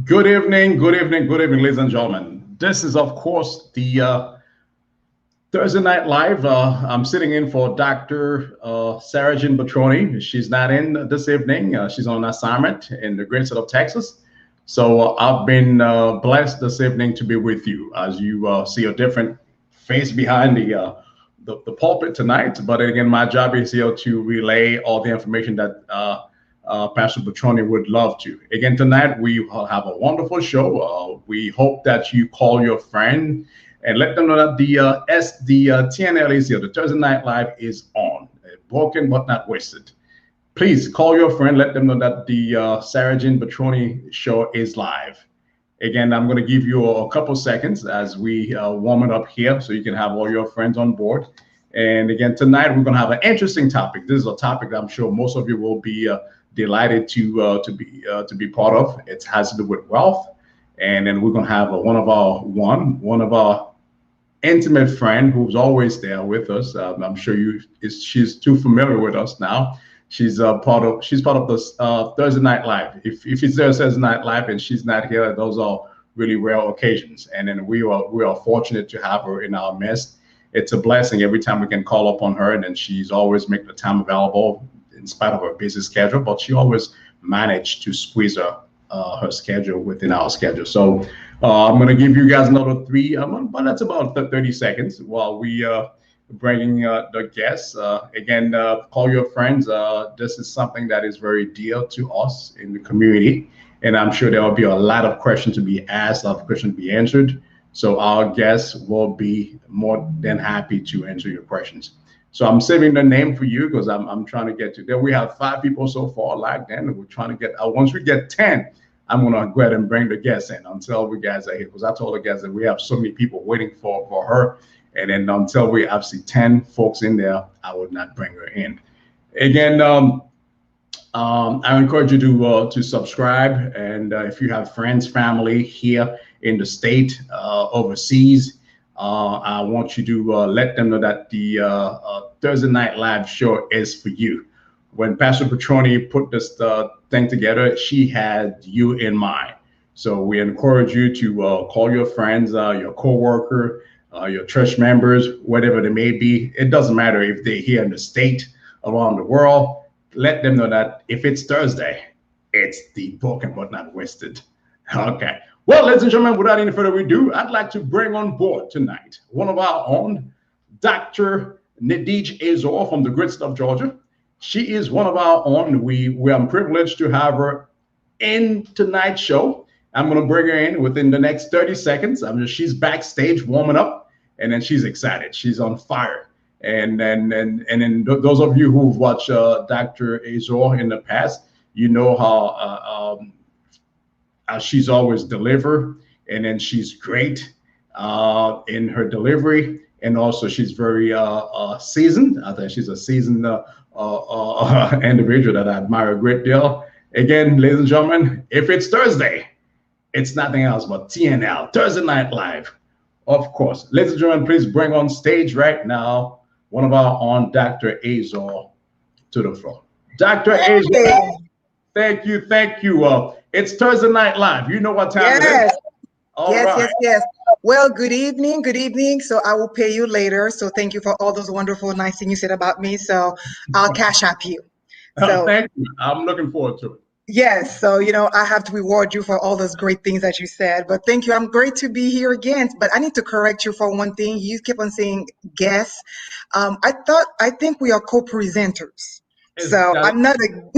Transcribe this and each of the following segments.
Good evening, good evening, good evening, ladies and gentlemen. This is, of course, the Thursday Night Live. I'm sitting in for Dr. Sarah Jean Batroni. She's not in this evening. She's on assignment in the great state of Texas. So I've been blessed this evening to be with you as you see a different face behind the pulpit tonight. But again, my job is here to relay all the information that Pastor Batroni would love to. Again, tonight we have a wonderful show. We hope that you call your friend and let them know that the TNL is here. The Thursday Night Live is on. Broken but not wasted. Please call your friend. Let them know that the Sarah Jean Batroni show is live. Again, I'm going to give you a couple seconds as we warm it up here so you can have all your friends on board. And again, tonight we're going to have an interesting topic. This is a topic that I'm sure most of you will be delighted to be part of. It has to do with wealth, and then we're going to have one of our intimate friend who's always there with us. I'm sure she's too familiar with us now. She's part of this Thursday Night Live. If it's Thursday Night Live and she's not here, those are really rare occasions. And then we are fortunate to have her in our midst. It's a blessing every time we can call upon her, and then she's always make the time available in spite of her busy schedule. But she always managed to squeeze her schedule within our schedule. So I'm going to give you guys another but that's about 30 seconds while we bringing the guests. Again, call your friends. This is something that is very dear to us in the community, and I'm sure there will be a lot of questions to be asked, a lot of questions to be answered. So our guests will be more than happy to answer your questions. So I'm saving the name for you because I'm trying to get to there. We have 5 people so far logged in, and we're trying to get once we get 10, I'm gonna go ahead and bring the guests in until we guys are here, because I told the guys that we have so many people waiting for her. And then until we actually 10 folks in there, I would not bring her in. Again, I encourage you to subscribe, and if you have friends, family here in the state, overseas, I want you to let them know that the Thursday Night Live show is for you. When Pastor Batroni put this thing together, she had you in mind. So we encourage you to call your friends, your coworker, your church members, whatever they may be. It doesn't matter if they're here in the state, around the world. Let them know that if it's Thursday, it's the broken but not wasted. Okay. Well, ladies and gentlemen, without any further ado, I'd like to bring on board tonight one of our own, Dr. NADEGE AZOR from the great state of Georgia. She is one of our own. We are privileged to have her in tonight's show. I'm going to bring her in within the next 30 seconds. She's backstage warming up, and then she's excited. She's on fire. And then those of you who've watched Dr. AZOR in the past, you know how she's always delivered, and then she's great in her delivery, and also she's very seasoned. I think she's a seasoned individual that I admire a great deal. Again, ladies and gentlemen, if it's Thursday, it's nothing else but TNL, Thursday Night Live. Of course. Ladies and gentlemen, please bring on stage right now one of our own, Dr. AZOR, to the floor. Dr. AZOR, thank you. It's Thursday Night Live. You know what time it is. Yes. Well, good evening. So I will pay you later. So thank you for all those wonderful, nice things you said about me. So I'll cash app you. So thank you. I'm looking forward to it. Yes. So, I have to reward you for all those great things that you said. But thank you. I'm great to be here again. But I need to correct you for one thing. You keep on saying guests. I think we are co-presenters. So I'm not a.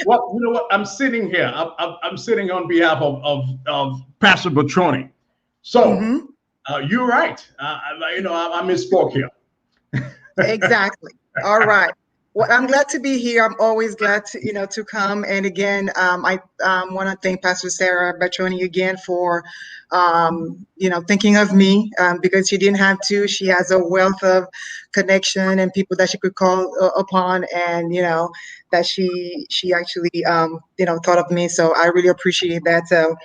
Well, you know what? I'm sitting here. I'm sitting on behalf of Pastor Batroni. So you're right. I misspoke here. Exactly. All right. Well, I'm glad to be here. I'm always glad to come. And again, I want to thank Pastor Sarah Batroni again for, thinking of me because she didn't have to. She has a wealth of connection and people that she could call upon, and that she actually thought of me. So I really appreciate that. So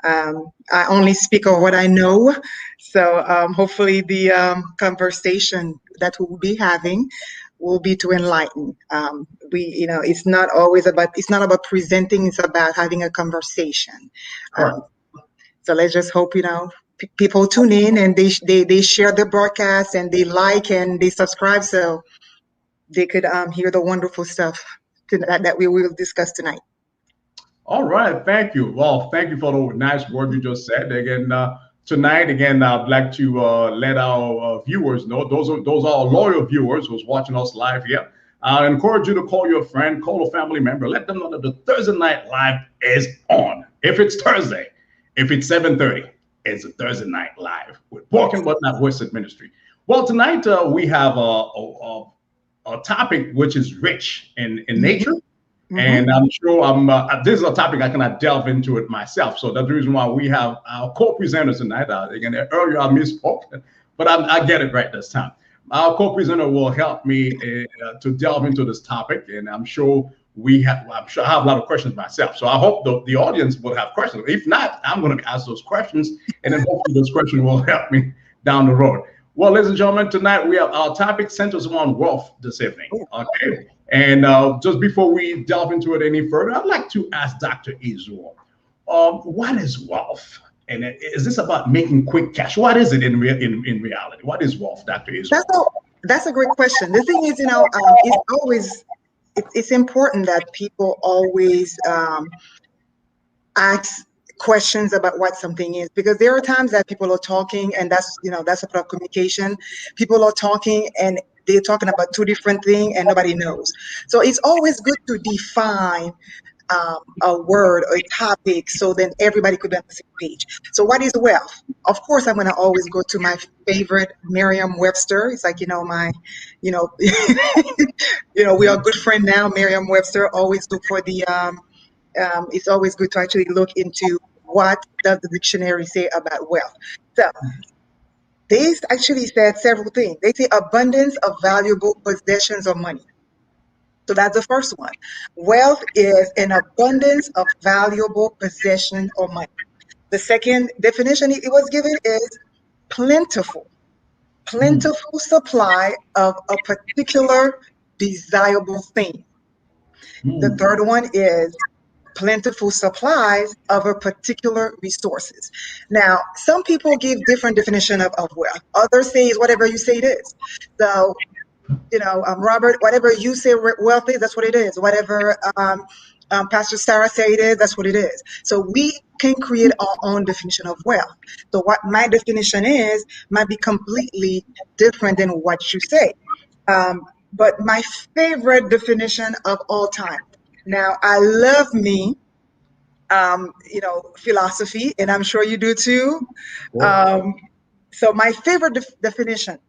I only speak of what I know. So hopefully the conversation that we'll be having will be to enlighten. It's not about presenting, it's about having a conversation. So let's just hope, people tune in and they share the broadcast and they like and they subscribe so they could hear the wonderful stuff that we will discuss tonight. All right, thank you. Well, thank you for the nice word you just said. Again, tonight, I'd like to let our viewers know, those are our loyal viewers who's watching us live here. I encourage you to call your friend, call a family member, let them know that the Thursday Night Live is on. If it's Thursday, if it's 7:30, it's a Thursday Night Live with Walking But Not Wasted Ministry. Well, tonight we have a topic which is rich in nature. Mm-hmm. And I'm sure this is a topic I cannot delve into it myself. So that's the reason why we have our co-presenters tonight. Again, earlier I misspoke, but I get it right this time. Our co-presenter will help me to delve into this topic, and I'm sure I have a lot of questions myself. So I hope the audience will have questions. If not, I'm going to ask those questions, and then hopefully those questions will help me down the road. Well, ladies and gentlemen, tonight we have our topic centers on wealth this evening. Okay. And just before we delve into it any further, I'd like to ask Dr. AZOR, what is wealth? And is this about making quick cash? What is it in reality? What is wealth, Dr. AZOR? That's a great question. The thing is, it's important that people always ask questions about what something is, because there are times that people are talking, and that's a part of communication. People are talking and they're talking about two different things and nobody knows. So it's always good to define a word or a topic so then everybody could be on the same page. So what is wealth? Of course, I'm going to always go to my favorite Merriam-Webster. It's like, we are a good friend now, Merriam-Webster. Always look for the, it's always good to actually look into what does the dictionary say about wealth. So they actually said several things. They say abundance of valuable possessions or money. So that's the first one. Wealth is an abundance of valuable possession or money. The second definition it was given is plentiful supply of a particular desirable thing. The third one is plentiful supplies of a particular resources. Now, some people give different definition of wealth. Others say it's whatever you say it is. So, Robert, whatever you say wealth is, that's what it is. Whatever Pastor Sarah say it is, that's what it is. So we can create our own definition of wealth. So what my definition is might be completely different than what you say. But my favorite definition of all time. Now, I love me, philosophy, and I'm sure you do too. So my favorite definition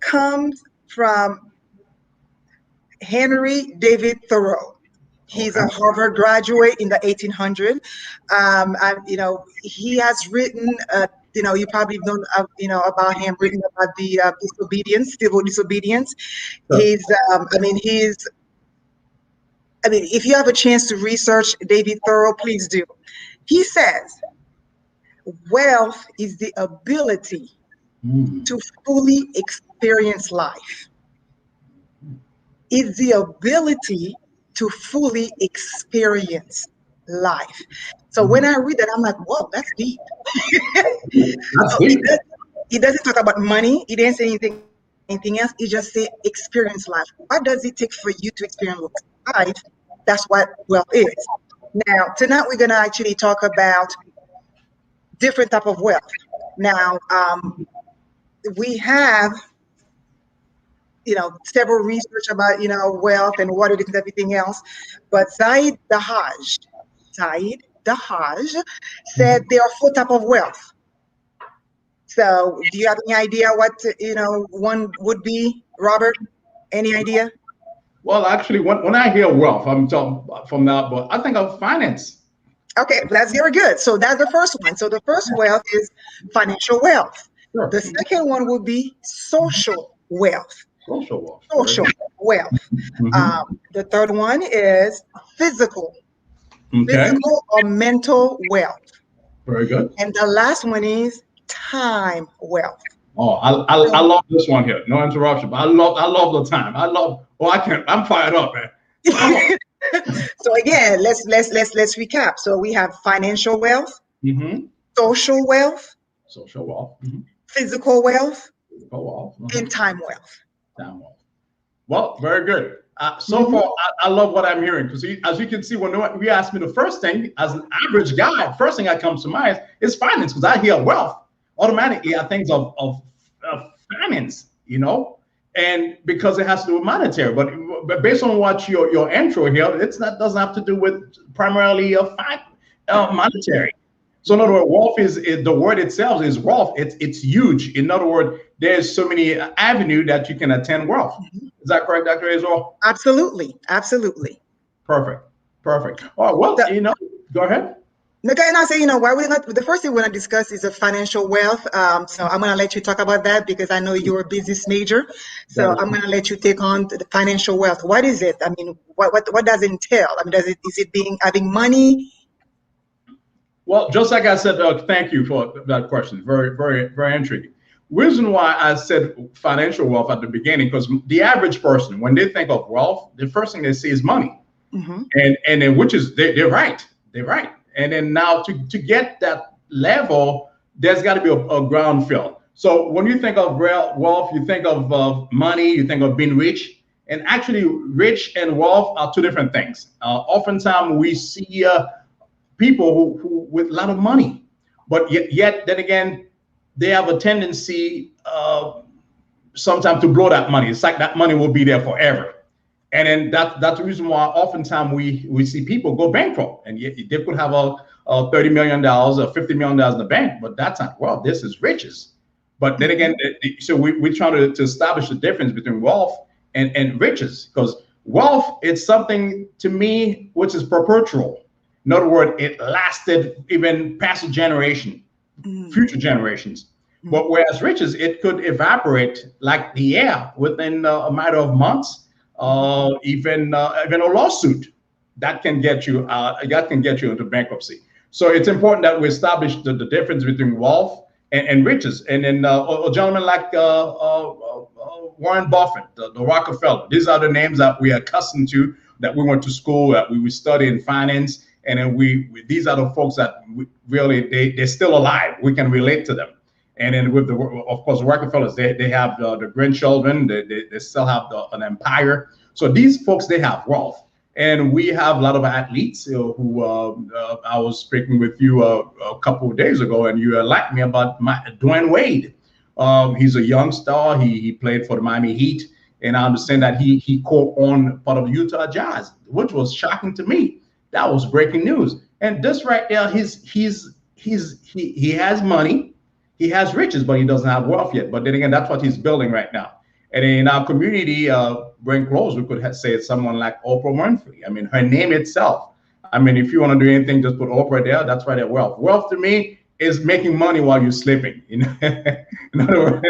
comes from Henry David Thoreau. He's a Harvard graduate in the 1800s. He has written, you probably know, about him, written about the civil disobedience. If you have a chance to research David Thoreau, please do. He says, wealth is the ability to fully experience life. It's the ability to fully experience life. So when I read that, I'm like, whoa, that's deep. He doesn't talk about money. He didn't say anything else. He just said experience life. What does it take for you to experience life? That's what wealth is. Now, tonight we're going to actually talk about different type of wealth. Now, we have, several research about, wealth and what it is and everything else. But Said Dahaj said there are 4 types of wealth. So do you have any idea what, one would be, Robert? Any idea? Well, actually, when I hear wealth, I'm talking from now, but I think of finance. Okay, that's very good. So that's the first one. So the first wealth is financial wealth. Sure. The second one would be social wealth. Social wealth. Mm-hmm. The third one is physical or mental wealth. Very good. And the last one is time wealth. Oh, I love this one here. No interruption, but I love the time. I can't. I'm fired up, man. Come on. So again, let's recap. So we have financial wealth, Mm-hmm. social wealth, Social wealth, physical wealth, physical wealth, and time wealth. Time wealth. Well, very good. So far, I love what I'm hearing because as you can see, when we ask me the first thing, as an average guy, first thing that comes to mind is finance, because I hear wealth, automatically I think of finance, and because it has to do with monetary. But based on what your intro here, doesn't have to do with primarily monetary. So in other words, wealth is the word itself is wealth. It's huge. In other words, there's so many avenues that you can attain wealth. Is that correct, Dr. AZOR? Absolutely. Perfect. All right, well, go ahead. Okay, and I say, the first thing we're going to discuss is the financial wealth. So I'm going to let you talk about that because I know you're a business major. So I'm going to let you take on the financial wealth. What is it? I mean, what does it entail? I mean, is it having money? Well, just like I said, thank you for that question. Very, very, very intriguing. Reason why I said financial wealth at the beginning, because the average person, when they think of wealth, the first thing they see is money, and then which is they're right. And then now to get that level, there's got to be a ground fill. So when you think of wealth, you think of money, you think of being rich, and actually, rich and wealth are two different things. Oftentimes we see people who with a lot of money, but yet then again, they have a tendency sometimes to blow that money. It's like that money will be there forever. And then that's the reason why oftentimes we see people go bankrupt, and yet they could have a $30 million or $50 million in the bank, but that's not wealth. This is riches. But then again, so we're trying to establish the difference between wealth and riches, because wealth is something to me which is perpetual. In other words, it lasted even past a generation, future generations. But whereas riches, it could evaporate like the air within a matter of months. Even a lawsuit that can get you into bankruptcy. So it's important that we establish the difference between wealth and riches. And then a gentleman like Warren Buffett, the Rockefeller. These are the names that we are accustomed to, that we went to school, that we study in finance, and then these are the folks that they're still alive. We can relate to them. And then with of course, the Rockefellers, they have the grandchildren, they still have an empire. So these folks, they have wealth. And we have a lot of athletes who I was speaking with you a couple of days ago, and you liked me about Dwayne Wade. He's a young star. He played for the Miami Heat. And I understand that he co-owned part of the Utah Jazz, which was shocking to me. That was breaking news. And this right there, he has money. He has riches, but he doesn't have wealth yet. But then again, that's what he's building right now. And in our community, bring close, we could say it's someone like Oprah Winfrey. I mean, her name itself. I mean, if you want to do anything, just put Oprah there. That's why they're wealth. Wealth to me is making money while you're sleeping. In other words,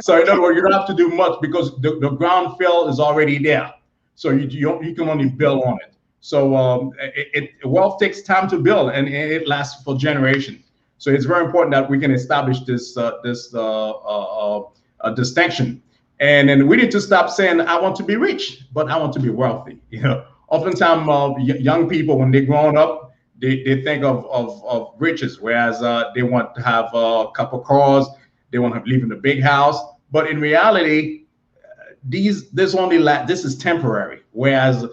so in other words, you don't have to do much because the ground fill is already there. So you can only build on it. So wealth takes time to build, and it lasts for generations. So it's very important that we can establish this distinction. And then we need to stop saying, I want to be rich, but I want to be wealthy. Oftentimes young people, when they're growing up, they think of riches, whereas they want to have a couple cars, they want to live in a big house. But in reality, this is temporary, whereas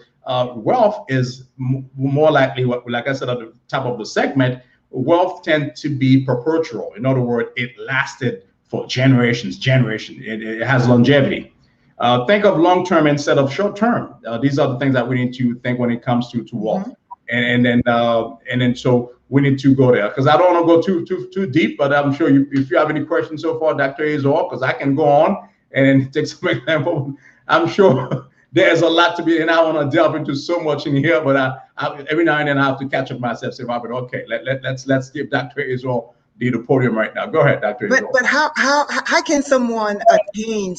wealth is more likely, like I said at the top of the segment, wealth tends to be perpetual. In other words, it lasted for generations. It has longevity. Think of long-term instead of short-term. These are the things that we need to think when it comes to wealth. And then so we need to go there, because I don't want to go too deep, but I'm sure if you have any questions so far, Dr. AZOR, because I can go on and take some examples. I'm sure there's a lot to be, and I want to delve into so much in here, but I every now and then I have to catch up myself. Say, Robert, okay, let's give Dr. AZOR the podium right now. Go ahead, Dr. AZOR. But how can someone attain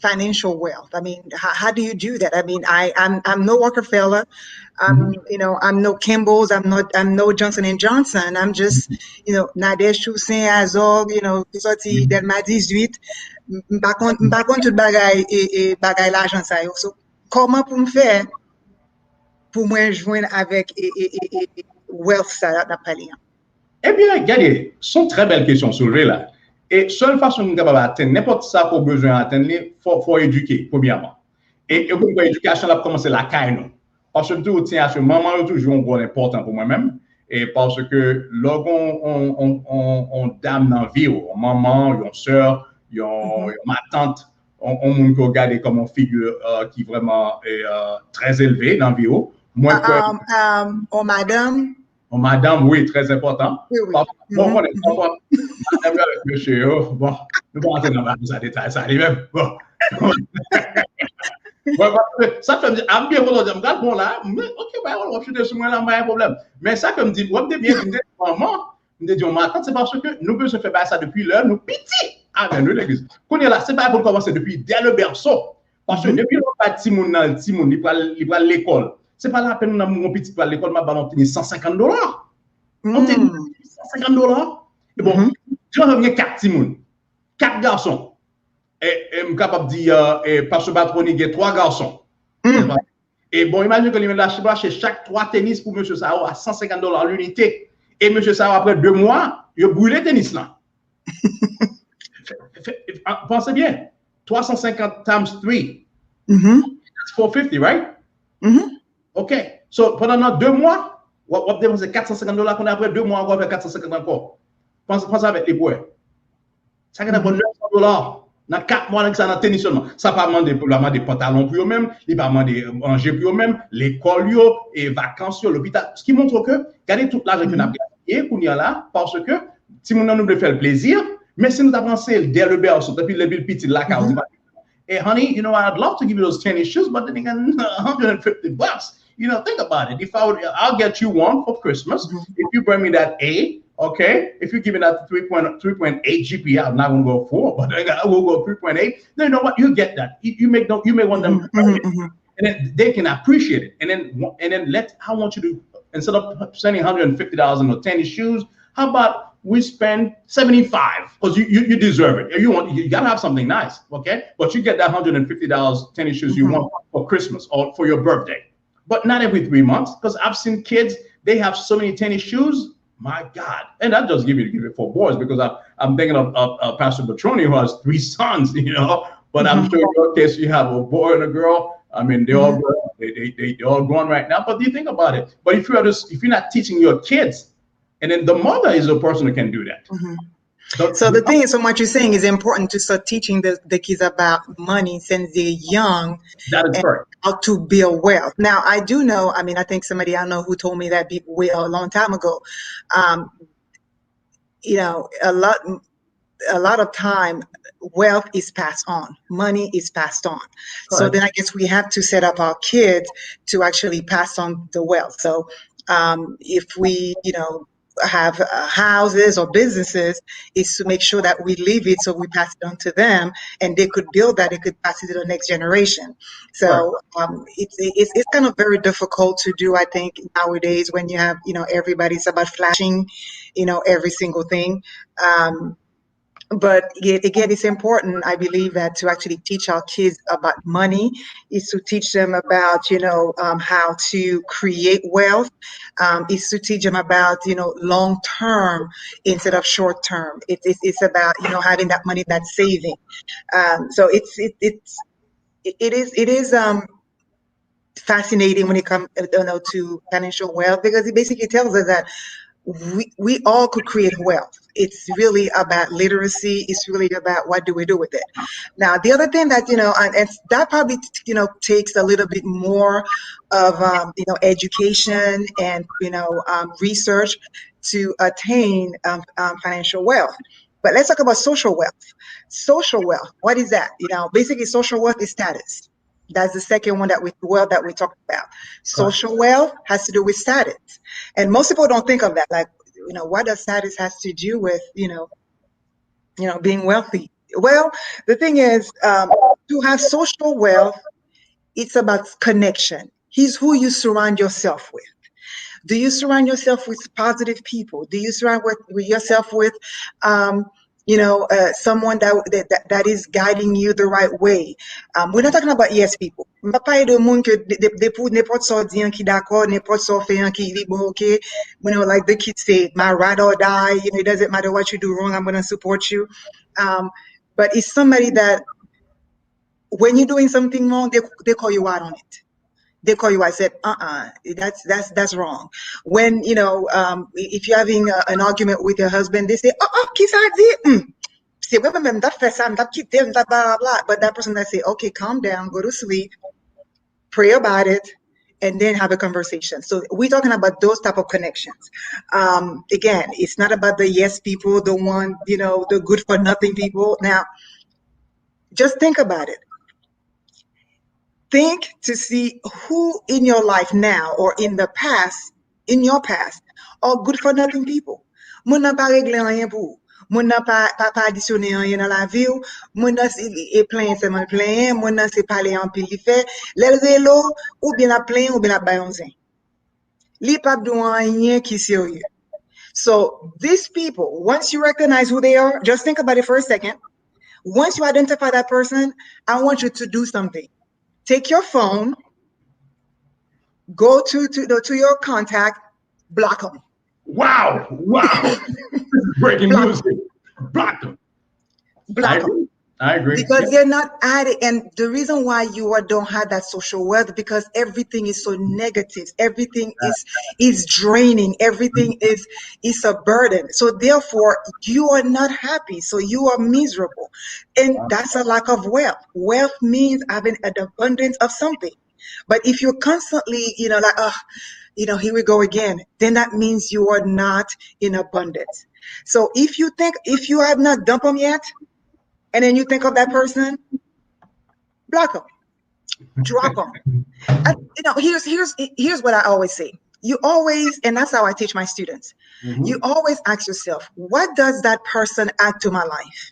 financial wealth? I mean, how do you do that? I mean, I'm no Rockefeller. I'm no Kimball's. I'm no Johnson and Johnson. I'm just, NADEGE, Toussaint, AZOR, sorti Delma 18. M'pa kon tout bagay l'argent sa yo. So, comment pour me faire pour moi joindre avec wealth ça n'a pas lien? Eh bien, regardez, sont très belles questions soulevées là. Et seule façon de atteindre n'importe ça qu'on a besoin d'atteindre, il faut éduquer, premièrement. Et l'éducation, là, commencer la caille, non. Parce que tout tient à ce moment, là, toujours un rôle important pour moi-même. Et parce que lorsqu'on on dame dans la vie, on maman, une soeur, ma tante, on peut regarder comme une figure qui vraiment est très élevée dans la vie. Madame. Oh, madame, oui, très important. Oui. Bon, madame, avec monsieur, bon, nous allons rentrer dans la détail, ça arrive même. Bon. Ça fait me dire, ah bien, on dit, bon là, ok, on va chuter sur moi là, pas un problème. Mais ça fait me dire, on bien dit, maman, me dit, attends, c'est parce que nous besoin faire ça depuis l'heure, nous petits. Ah ben, nous l'église. Qu'on est là, c'est pas pour commencer depuis dès le berceau. Parce que depuis le petit monde, il va à l'école. C'est pas la peine, mon petit pour l'école, ma balle, on tenait $150. On tenait $150. Et bon, je reviens 4 timons, 4 garçons. Et je suis capable de dire, parce que Batroni, il y a 3 garçons. Et bon, imagine que les gens chez chaque 3 tennis pour M. Sao à $150 l'unité. Et M. Sao, après 2 mois, il a brûlé le tennis là. Pensez bien, 350 times 3. That's 450, right? OK. So, pendant 2 mois, on va dépenser $450 qu'on a après 2 mois, on va faire 450 encore. Pensez avec les points. Ça va être $900. Dans 4 mois, ça dans tennis seulement. Ça va demander des pantalons pour eux-mêmes, il va demander manger pour eux-mêmes, l'école, et vacances, l'hôpital. Ce qui montre que, regardez toute l'argent qu'on a gagné, qu'on y a là, parce que si nous nous faire le plaisir, mais si nous avons pensé dès le berceau, depuis le petit là, hey, honey, I'd love to give you those tennis shoes, but then again, $150. Think about it. I'll get you one for Christmas. If you bring me that A, okay. If you give me that 3.8 GPA, I'm not going to go 4, but I will go 3.8. Then you know what? You get that. You make one them, and then they can appreciate it. And then I want you to, instead of spending $150 on the tennis shoes, how about we spend $75 because you deserve it. You gotta have something nice, okay? But you get that $150 tennis shoes you want for Christmas or for your birthday, but not every 3 months. Because I've seen kids, they have so many tennis shoes. My God, and that does give it for boys because I'm thinking of Pastor Betroni who has 3 sons, But I'm sure in your case you have a boy and a girl. I mean, they're all they're all grown right now. But you think about it. But if you're not teaching your kids. And then the mother is the person who can do that. So the thing is, so what you're saying is important to start teaching the kids about money since they're young. That is correct. How to build wealth. Now, I do know, I mean, I think somebody I know who told me that a long time ago, a lot of time, wealth is passed on. Money is passed on. Correct. So then I guess we have to set up our kids to actually pass on the wealth. So if we, have houses or businesses, is to make sure that we leave it so we pass it on to them and they could build that, they could pass it to the next generation. So it's kind of very difficult to do, I think, nowadays when you have, everybody's about flashing, every single thing. But again, it's important, I believe, that to actually teach our kids about money is to teach them about, how to create wealth, is to teach them about, long term instead of short term. It's about, having that money, that saving. So it is fascinating when it comes, to financial wealth, because it basically tells us that we all could create wealth. It's really about literacy. It's really about what do we do with it. Now, the other thing that, and that probably, takes a little bit more of, education and, research to attain financial wealth. But let's talk about social wealth. Social wealth, what is that? Basically social wealth is status. That's the second one that we talked about. Social wealth has to do with status. And most people don't think of that. Like, what does status has to do with, being wealthy? Well, the thing is, to have social wealth, it's about connection. He's who you surround yourself with. Do you surround yourself with positive people? Do you surround with yourself with, someone that is guiding you the right way? We're not talking about yes people. Papa de monde que n'importe sorti qui d'accord, n'importe sorti qui dit bon okay. Like the kids say, my ride or die. It doesn't matter what you do wrong. I'm gonna support you. But it's somebody that when you're doing something wrong, they call you out on it. They call you. I said, that's wrong. When if you're having an argument with your husband, they say, qui ça dit? C'est ouais, même that fait ça, that keep them, that blah blah. But that person that say, okay, calm down, go to sleep, pray about it, and then have a conversation. So we're talking about those type of connections. Again, it's not about the yes people, the one, the good for nothing people. Now, just think about it. Think to see who in your life now or in your past, are good for nothing people. Moun n'a pas réglé rien pour. Moun n'a pas additionné rien dans la vie. Moun n'a c'est plein seulement plein. Moun n'a c'est parler en pile fait. Les l'eau ou bien la plein ou bien la bayonzin. Li pas douan rien qui sérieux. So these people, once you recognize who they are, just think about it for a second. Once you identify that person, I want you to do something. Take your phone, go to your contact, block them. Wow. This is breaking news. Block them. Block them. I agree. Because they're not adding, and the reason why you don't have that social wealth, because everything is so negative. Everything is draining. Everything is a burden. So therefore, you are not happy. So you are miserable, and that's a lack of wealth. Wealth means having an abundance of something. But if you're constantly, here we go again, then that means you are not in abundance. So if you have not dumped them yet, and then you think of that person, block them, drop them. Here's what I always say. You always, and that's how I teach my students. Mm-hmm. You always ask yourself, what does that person add to my life?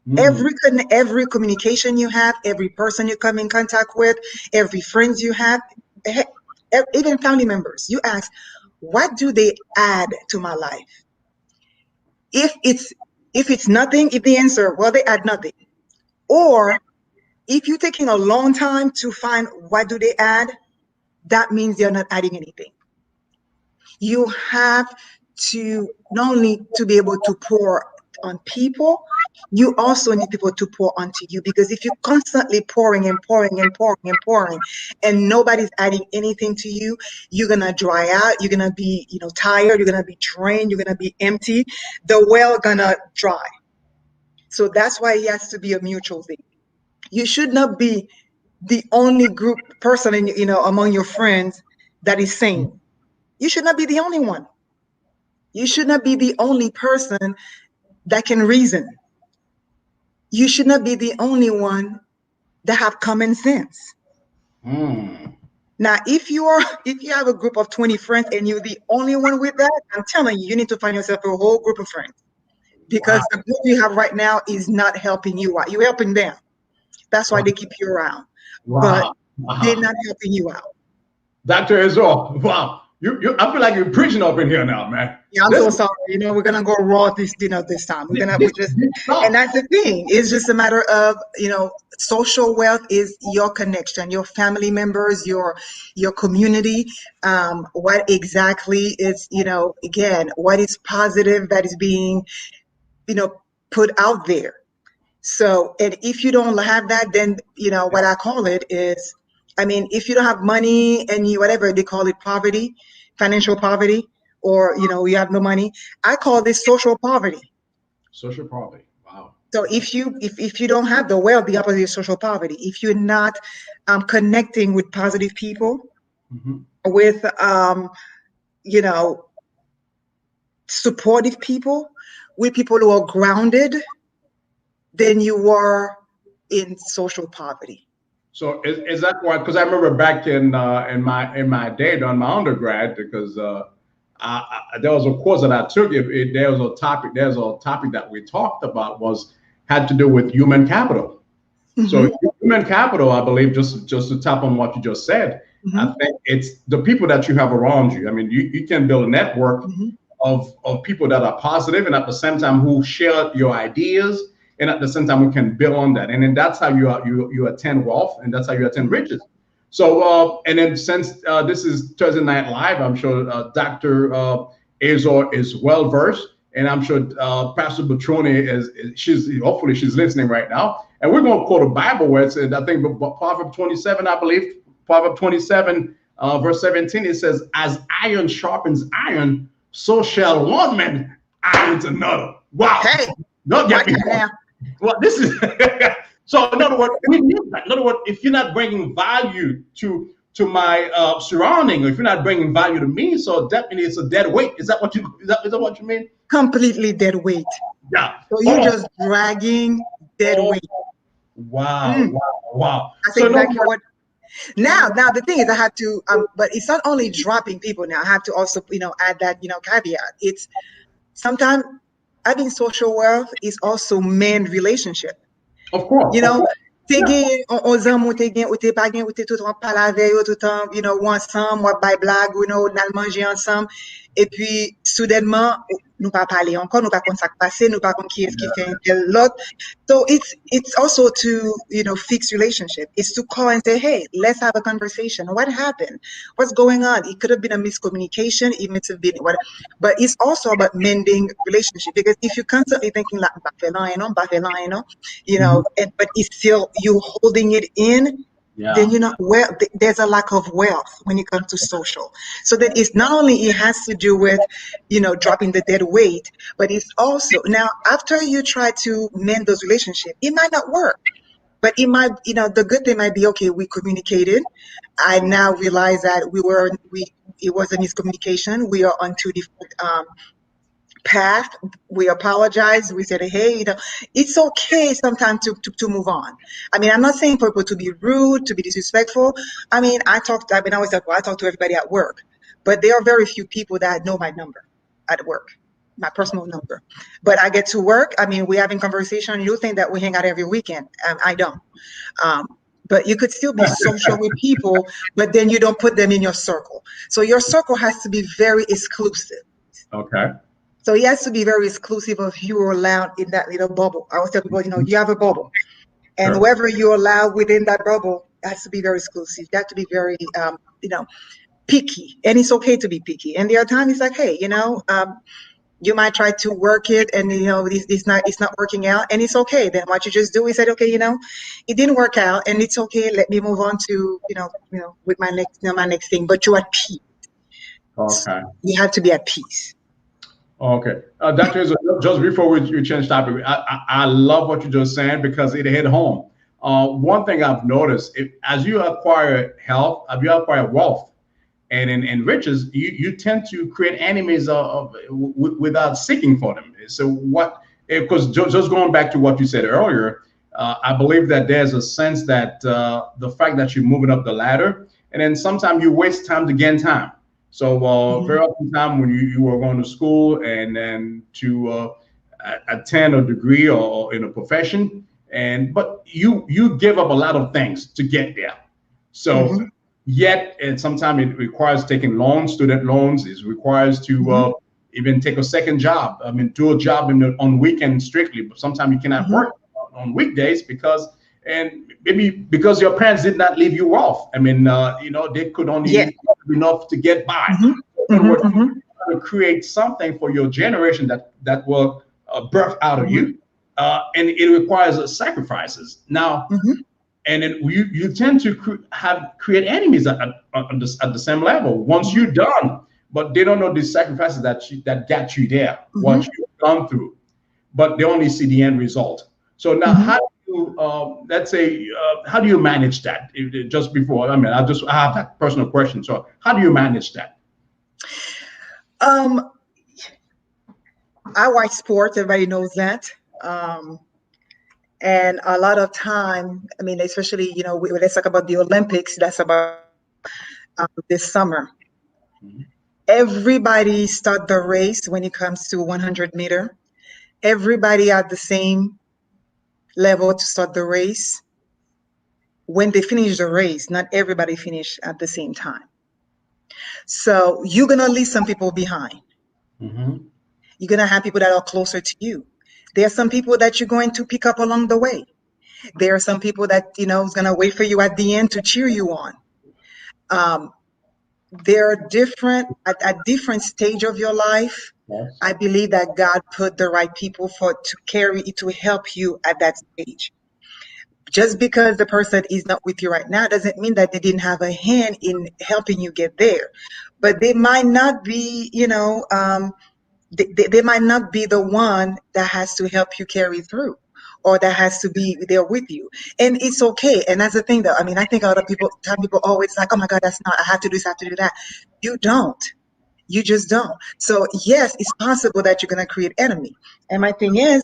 Mm-hmm. Every communication you have, every person you come in contact with, every friends you have, even family members, you ask, what do they add to my life? If it's nothing, if the answer, well, they add nothing. Or if you're taking a long time to find what do they add, that means they're not adding anything. You have to not only to be able to pour on people, you also need people to pour onto you, because if you're constantly pouring and pouring and pouring and pouring and nobody's adding anything to you, you're gonna dry out, you're gonna be tired, you're gonna be drained, you're gonna be empty, the well gonna dry. So that's why it has to be a mutual thing. You should not be the only person among your friends that is sane. You should not be the only one. You should not be the only person that can reason. You should not be the only one that have common sense. Now, if you have a group of 20 friends and you're the only one with that, I'm telling you, you need to find yourself a whole group of friends, because the group you have right now is not helping you out. You're helping them. That's why they keep you around. But they're not helping you out. Dr. AZOR, wow. I feel like you're preaching up in here now, man. Yeah, I'm so sorry. We're gonna go raw this time. And that's the thing. It's just a matter of, social wealth is your connection, your family members, your community. What exactly is, again, what is positive that is being, put out there. So, and if you don't have that, then, what I call it is, if you don't have money and whatever they call it, poverty, financial poverty, or, you have no money, I call this social poverty. Social poverty. Wow. So if you don't have the wealth, the opposite is social poverty. If you're not connecting with positive people, with, supportive people, with people who are grounded, then you are in social poverty. So is that why? Because I remember back in my day during my undergrad, because there was a course that I took. There's a topic that we talked about had to do with human capital. So human capital, I believe, just to tap on what you just said, I think it's the people that you have around you. I mean, you can build a network of people that are positive and at the same time who share your ideas, and at the same time we can build on that. And then that's how you attain wealth, and that's how you attain riches. So and then since this is Thursday Night Live, I'm sure Dr. AZOR is well versed, and I'm sure Pastor Betroni hopefully she's listening right now. And we're going to quote a Bible where it said, I think Proverbs 27, I believe, Proverbs 27, verse 17, it says, "As iron sharpens iron, so shall one man iron another." Wow. Hey, don't get me wrong. Well, this is so. In other words, we need that. In other words, if you're not bringing value to my surrounding, or if you're not bringing value to me, so definitely it's a dead weight. Is that what you mean? Completely dead weight. Yeah. So you're just dragging dead weight. Wow. Wow. That's exactly what. Now the thing is, I have to, but it's not only dropping people. Now I have to also, add that, caveat. It's sometimes having social wealth is also men relationship. Of course. T'es gen, on zan ou t'es pa gen, ou t'es tout an pala ave yo, tout an, ou ansam, ou bay blag, ou nan manje ansam, et puis, soudainement, nous pas parler encore, nous pas kon sak passe, nous pas kon qui est-ce qui fait tel lot. So it's also to, fix relationship. It's to call and say, hey, let's have a conversation. What happened? What's going on? It could have been a miscommunication, it might have been what, but it's also about mending relationship, because if you're constantly thinking like, but it's still you holding it in, then there's a lack of wealth when it comes to social. So that it's not only it has to do with dropping the dead weight, but it's also now after you try to mend those relationships, it might not work, but it might, the good thing might be, okay, we communicated. I now realize that it was a miscommunication. We are on two different path. We apologize. We said, hey, it's okay sometimes to move on. I mean, I'm not saying for people to be rude, to be disrespectful. I mean, I talk to everybody at work, but there are very few people that know my number at work, my personal number. But I get to work. I mean, we're having conversation. You think that we hang out every weekend. I don't. But you could still be social with people, but then you don't put them in your circle. So your circle has to be very exclusive. Okay. So it has to be very exclusive of who you're allowed in that little bubble. I always tell people, you have a bubble, and whoever you allow within that bubble has to be very exclusive. You have to be very, picky, and it's okay to be picky. And there are times it's like, hey, you might try to work it, and it's not working out, and it's okay. Then what you just do is say, okay, it didn't work out, and it's okay. Let me move on to with my next thing. But you're at peace. Okay. You have to be at peace. Okay. Dr. just before we change topic, I love what you just said because it hit home. One thing I've noticed, as you acquire health, as you acquire wealth and riches, you tend to create enemies without seeking for them. So because just going back to what you said earlier, I believe that there's a sense that the fact that you're moving up the ladder, and then sometimes you waste time to gain time. So very often time when you are going to school and then to attend a degree or in a profession, but you give up a lot of things to get there. So yet, and sometimes it requires taking loans, student loans. It requires to even take a second job. I mean, do a job on weekends strictly, but sometimes you cannot work on weekdays because your parents did not leave you off. I mean, they could only have enough to get by. To create something for your generation that will birth out of you, and it requires sacrifices. Now, and then you tend to create enemies at the same level once you're done, but they don't know the sacrifices that got you there, what you've gone through, but they only see the end result. So now, how do you, let's say, how do you manage that? Just before, I have that personal question. So how do you manage that? I watch sports. Everybody knows that. And a lot of time, I mean, especially, let's talk about the Olympics. That's about this summer. Everybody start the race when it comes to 100 meter. Everybody at the same level to start the race. when they finish the race, not everybody finish at the same time. So you're going to leave some people behind. Mm-hmm. You're going to have people that are closer to you. There are some people that you're going to pick up along the way. There are some people that, is going to wait for you at the end to cheer you on. They're different at different stage of your life. Yes. I believe that God put the right people to help you at that stage. Just because the person is not with you right now doesn't mean that they didn't have a hand in helping you get there. But they might not be, they might not be the one that has to help you carry through, or that has to be there with you. And it's okay. And that's the thing, though. I mean, I think a lot of people, some people always like, oh my God, that's not, I have to do this, I have to do that. You don't. You just don't. So yes, it's possible that you're going to create enemy. And my thing is,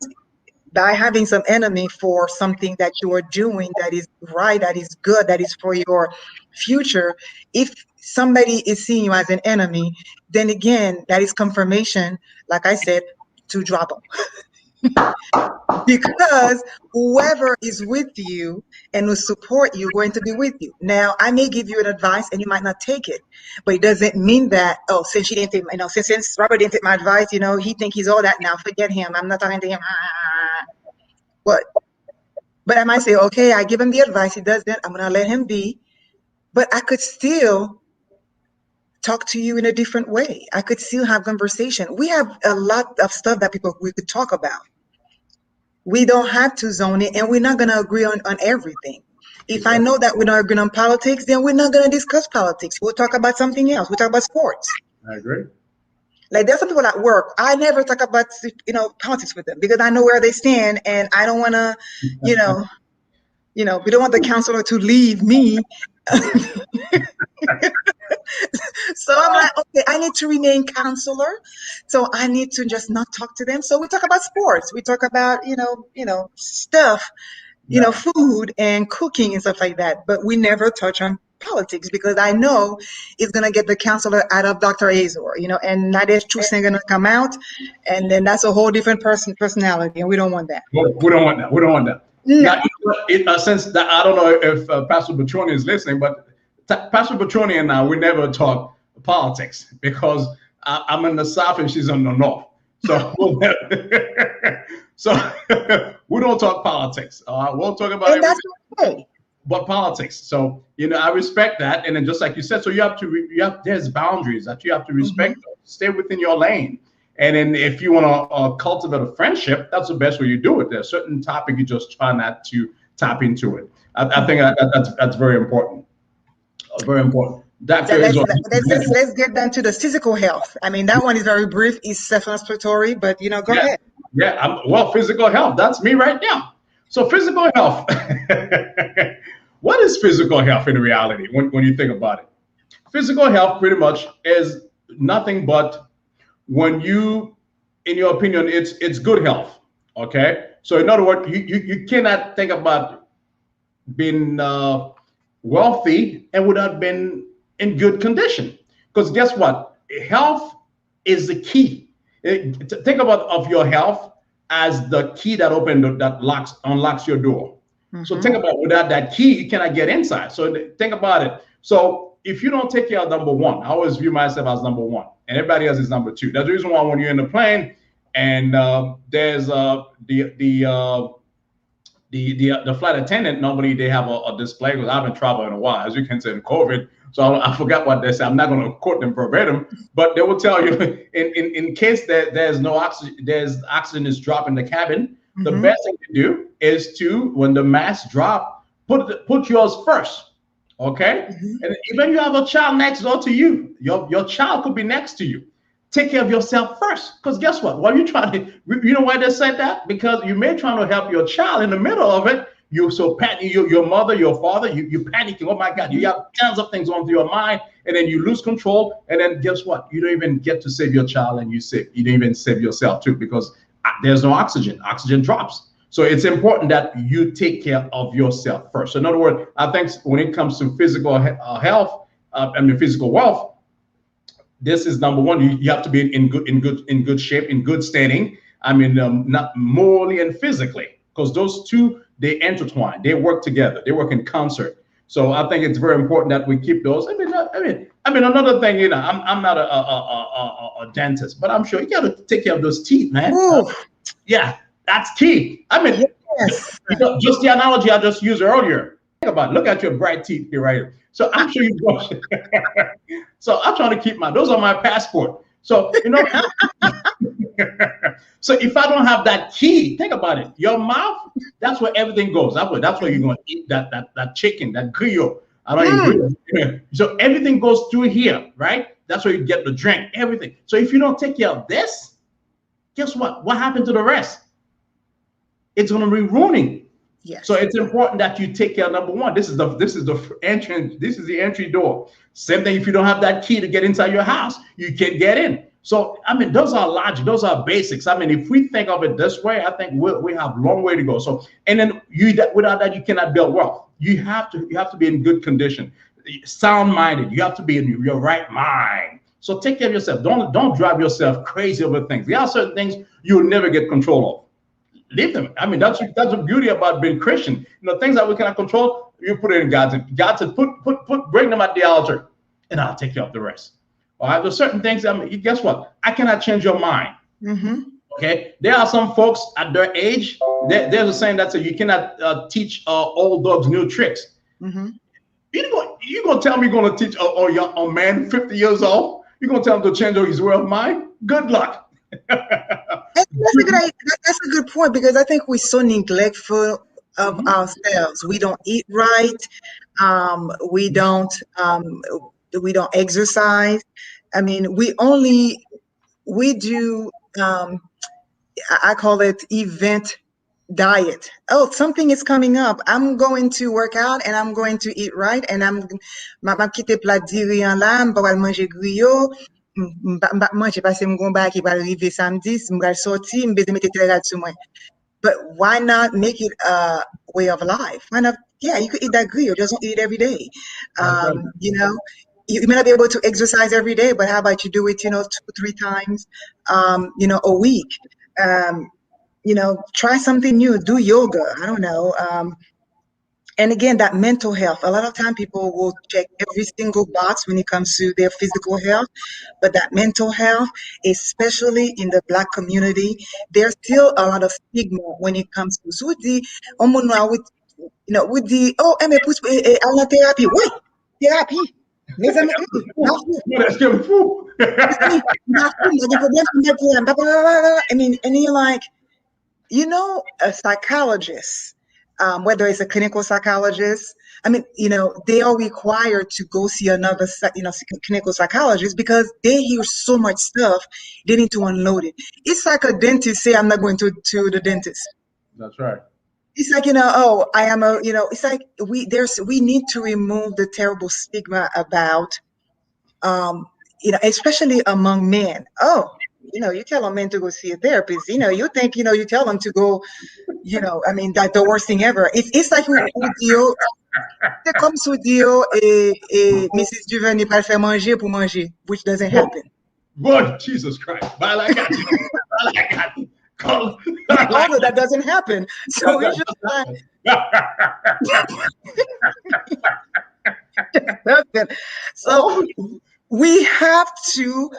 by having some enemy for something that you are doing that is right, that is good, that is for your future, if somebody is seeing you as an enemy, then again, that is confirmation, like I said, to drop them. Because whoever is with you and will support you going to be with you. Now, I may give you an advice and you might not take it, but it doesn't mean that, oh, since she didn't take, since Robert didn't take my advice, he think he's all that now. Forget him. I'm not talking to him. But I might say, okay, I give him the advice. He does that. I'm going to let him be. But I could still talk to you in a different way. I could still have conversation. We have a lot of stuff that we could talk about. We don't have to zone it, and we're not going to agree on everything. If I know that we're not agreeing on politics, then we're not going to discuss politics. We'll talk about something else. We'll talk about sports. I agree. Like, there's some people at work, I never talk about, politics with them, because I know where they stand, and I don't want to, we don't want the counselor to leave me. So I'm like, okay, I need to remain counselor. So I need to just not talk to them. So we talk about sports. We talk about, stuff, food and cooking and stuff like that. But we never touch on politics, because I know it's going to get the counselor out of Dr. AZOR, and NADEGE truth is going to come out. And then that's a whole different personality. And we don't want that. We don't want that. We don't want that. No. Now, since that, I don't know if Pastor Betroni is listening, but Pastor Betroni and I, we never talk politics, because I'm in the South and she's in the North. So we don't talk politics. We'll talk about and that's okay. But politics. So I respect that. And then just like you said, so there's boundaries that you have to respect. Mm-hmm. Stay within your lane. And then if you want to cultivate a friendship, that's the best way you do it. There's a certain topic you just try not to tap into it. I think that's very important. Very important. So let's get down to the physical health. I mean, that one is very brief. It's self-explanatory, but go ahead. Yeah. Physical health. That's me right now. So physical health. What is physical health in reality when you think about it? Physical health pretty much is nothing but when you, in your opinion, it's good health. Okay. So in other words, you cannot think about being wealthy and without being in good condition. Because guess what? Health is the key. Think of your health as the key that unlocks your door. Mm-hmm. So think about, without that key, you cannot get inside. So think about it. So if you don't take care of number one, I always view myself as number one, and everybody else is number two. That's the reason why when you're in the plane and there's the flight attendant, normally they have a display, because I've been traveling in a while, as you can say, in COVID. So I forgot what they say. I'm not going to quote them verbatim, but they will tell you in case there's no oxygen, oxygen is dropping in the cabin. Mm-hmm. The best thing to do is to, when the mask drop, put yours first. Okay. Mm-hmm. And even you have a child next door to you, your child could be next to you. Take care of yourself first, because guess what? While you're trying to, you know why they said that? Because you may try to help your child, in the middle of it, you're so panicking, your mother, your father, you're panicking. Oh my God, you have tons of things on your mind, and then you lose control. And then guess what? You don't even get to save your child, and you don't even save yourself too, because there's no oxygen. Oxygen drops. So it's important that you take care of yourself first. So in other words, I think when it comes to physical health, physical wealth, this is number one. You have to be in good shape, in good standing. Not morally and physically, because those two they intertwine, they work together, they work in concert. So I think it's very important that we keep those. I mean, another thing, I'm not a dentist, but I'm sure you got to take care of those teeth, man. Yeah, that's key. I mean, yes. Just the analogy I just used earlier. Think about it. Look at your bright teeth here, right here. So I'm sure you brush. So I'm trying to keep those are my passport. So so if I don't have that key, think about it. Your mouth, that's where everything goes. That's where you're going to eat that chicken, that grill. I don't eat grill. So everything goes through here, right? That's where you get the drink, everything. So if you don't take care of this, guess what? What happened to the rest? It's going to be ruining. Yes. So it's important that you take care of number one. This is the entrance. This is the entry door. Same thing. If you don't have that key to get inside your house, you can't get in. So I mean, those are logic. Those are basics. I mean, if we think of it this way, I think we have a long way to go. So and then without that, you cannot build wealth. You have to be in good condition, sound-minded. You have to be in your right mind. So take care of yourself. Don't drive yourself crazy over things. There are certain things you'll never get control of. Leave them. I mean, that's the beauty about being Christian. Things that we cannot control, you put it in God's hands. God said, bring them at the altar, and I'll take care of the rest. All right, there's certain things. I mean, guess what? I cannot change your mind. Okay, there are some folks at their age. There's a saying that says you cannot teach old dogs new tricks. You're gonna tell me you're gonna teach a man 50 years old? You're gonna tell him to change his way of mind? Good luck. That's a good point, because I think we're so neglectful of ourselves. We don't eat right. We don't exercise. I mean, we do. I call it event diet. Oh, something is coming up. I'm going to work out and I'm going to eat right, and I'm quitter plat dirian là, m'pa manger griot. Manger parce que m'gon ba qui va arriver samedi, m'gal sorti, m'beze mette terre sur moi. But why not make it a way of life? Why not? Yeah, you could eat that griot, just don't eat it every day. You may not be able to exercise every day, but how about you do it, 2-3 times, a week? Try something new, do yoga. I don't know. And again, that mental health. A lot of time people will check every single box when it comes to their physical health, but that mental health, especially in the Black community, there's still a lot of stigma when it comes to with the elle me pousse à la thérapie. Oui, thérapie. Mes amis, I mean, and you're like, a psychologist, whether it's a clinical psychologist, I mean, they are required to go see another, clinical psychologist, because they hear so much stuff, they need to unload it. It's like a dentist say, I'm not going to the dentist. That's right. It's like, I am it's like we need to remove the terrible stigma about, especially among men. Oh, you tell a man to go see a therapist, you think, you tell them to go, I mean, that's the worst thing ever. It's like c'est comme si Mrs. DUVERNY va faire manger pour manger, which doesn't happen. Good Jesus Christ. That doesn't happen. So we just so we have to,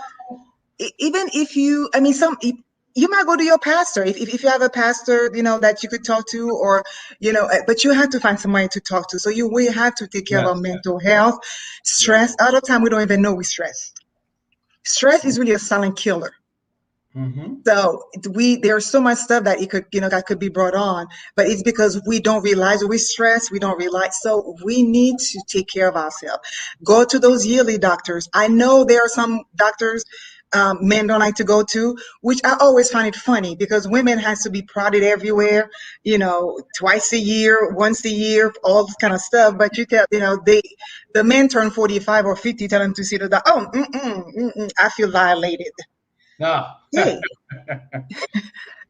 even if you might go to your pastor if you have a pastor that you could talk to, or but you have to find somebody to talk to. So we have to take care of our mental health. Stress, all the time we don't even know we're stressed. Stress is really a silent killer. So there's so much stuff that that could be brought on, but it's because we don't realize we're stressed. We don't realize. So we need to take care of ourselves. Go to those yearly doctors. I know there are some doctors men don't like to go to, which I always find it funny, because women has to be prodded everywhere, twice a year, once a year, all this kind of stuff. But you tell, the men turn 45 or 50, tell them to see the doctor. I feel violated. No. Hey,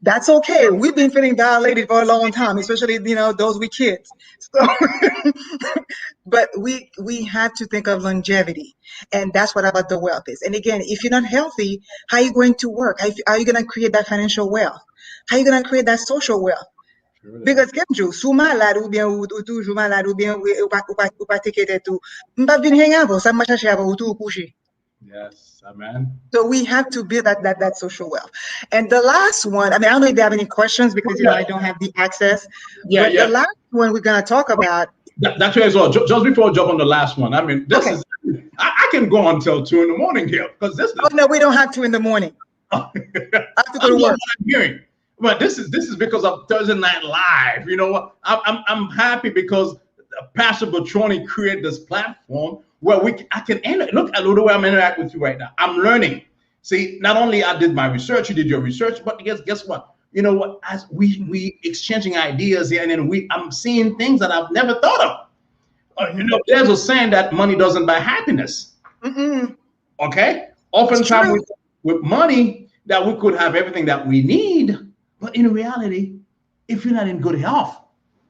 that's okay. We've been feeling violated for a long time, especially those with kids. So, but we have to think of longevity, and that's what about the wealth is. And again, if you're not healthy, how are you going to work? How are you going to create that financial wealth? How are you going to create that social wealth? Because Kenjo, sou malade ou bien ou toujours malade ou bien ou pas take it tout. M'pas venir hang avant, ça m'a cherché avant ou tout coucher. Yes, amen. So we have to build that social wealth. And the last one, I mean, I don't know if they have any questions because I don't have the access. Yeah, but yeah. The last one we're gonna talk about. That's as well. Just before I jump on the last one, I mean, this is I can go until 2 a.m. here because this is. Oh no, we don't have 2 a.m. I have to go to work. I'm hearing, but this is because of Thursday Night Live. You know what? I'm happy because Pastor Bertroni created this platform where I can look at the way I'm interacting with you right now. I'm learning. See, not only I did my research, you did your research, but guess what? You know what? As we exchanging ideas here, and then I'm seeing things that I've never thought of. You know, there's a saying that money doesn't buy happiness. Okay, oftentimes with money that we could have everything that we need, but in reality, if you're not in good health,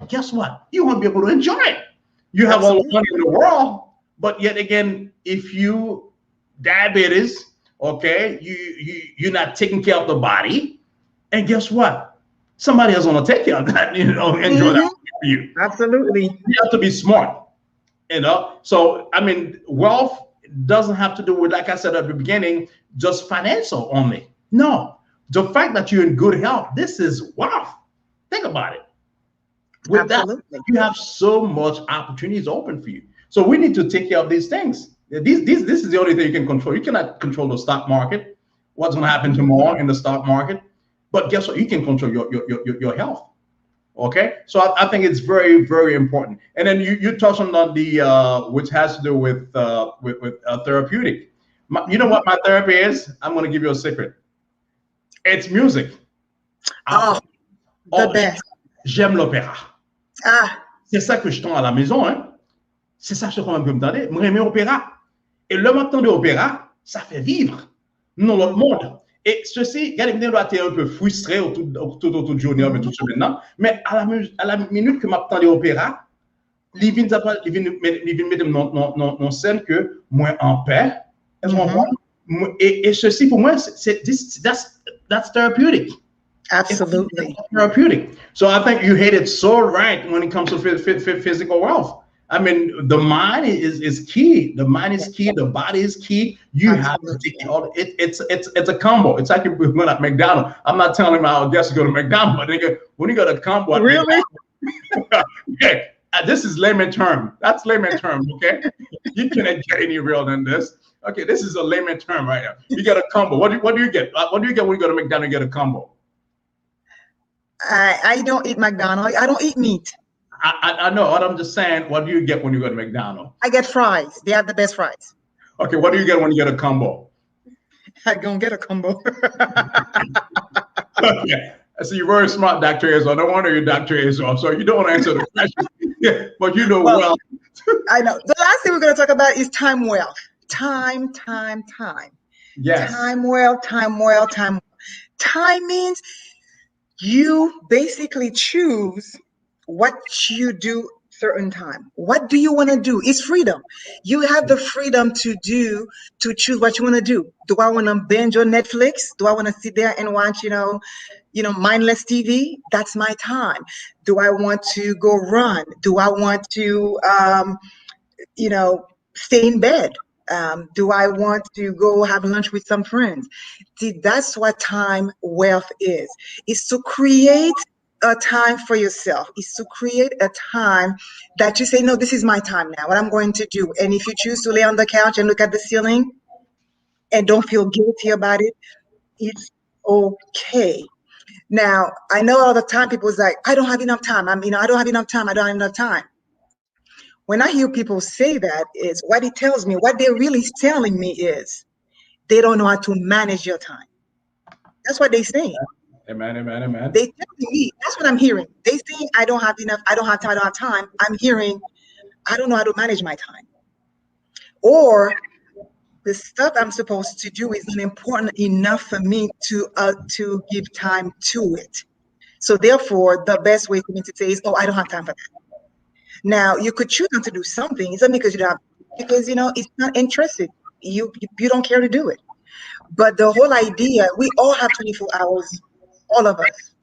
guess what? You won't be able to enjoy it. You have all the money in the world, but yet again, if you diabetes, okay, you're not taking care of the body. And guess what? Somebody else going to take care of that, enjoy that for you. Absolutely. You have to be smart, So, I mean, wealth doesn't have to do with, like I said at the beginning, just financial only. No, the fact that you're in good health, this is wealth. Think about it. With that, you have so much opportunities open for you. So we need to take care of these things. This is the only thing you can control. You cannot control the stock market, what's going to happen tomorrow in the stock market. But guess what? You can control your health. Okay, so I think it's very, very important. And then you touched on the which has to do with therapeutic. You know what my therapy is? I'm going to give you a secret. It's music. The best. J'aime l'opéra. C'est ça que je tends à la maison. Hein. C'est ça que je tends à me donner. J'aime l'opéra. Et le matin de l'opéra, ça fait vivre dans l'autre monde. Et ceci, regardez, vous doit être un peu frustré autour de journée, mais tout ça maintenant. Mais à la minute que m'attend l'opéra, il vient mettre dans scène que moi en paix, et ceci pour moi, that's therapeutic. Absolutely. It's therapeutic. So I think you hit it so right when it comes to physical wealth. I mean, the mind is key. The mind is key. The body is key. You have to take all it. It's a combo. It's like when at McDonald's. I'm not telling my guests to go to McDonald's, but when you got a combo, really? Okay, this is layman term. That's layman term. Okay, you can't get any real than this. Okay, this is a layman term right now. You get a combo. What do you get? What do you get when you go to McDonald's? You get a combo. I don't eat McDonald's. I don't eat meat. I know, what I'm just saying, what do you get when you go to McDonald's? I get fries. They have the best fries. Okay, what do you get when you get a combo? I don't get a combo. Okay, so you're very smart, Dr. AZOR. No wonder you're Dr. AZOR. So you don't want to answer the question, yeah, but you know well. I know. The last thing we're going to talk about is time wealth. Time. Yes. Time wealth. Time means you basically choose what you do certain time. What do you want to do? It's freedom. You have the freedom to choose what you want to do. Do I want to binge on Netflix? Do I want to sit there and watch, mindless TV? That's my time. Do I want to go run? Do I want to, stay in bed? Do I want to go have lunch with some friends? See, that's what time wealth is. It's to create a time for yourself. Is to create a time that you say, no, this is my time now, what I'm going to do. And if you choose to lay on the couch and look at the ceiling and don't feel guilty about it, it's okay. Now, I know all the time people's like, I don't have enough time. I don't have enough time. When I hear people say that, is what it tells me, what they're really telling me is they don't know how to manage your time. That's what they're saying. Amen. They telling me, that's what I'm hearing. They saying I don't have enough, I don't have time. I'm hearing, I don't know how to manage my time. Or the stuff I'm supposed to do isn't important enough for me to give time to it. So therefore, the best way for me to say is, I don't have time for that. Now, you could choose not to do something. It's not because you don't, because it's not interested. You don't care to do it. But the whole idea, we all have 24 hours, all of us.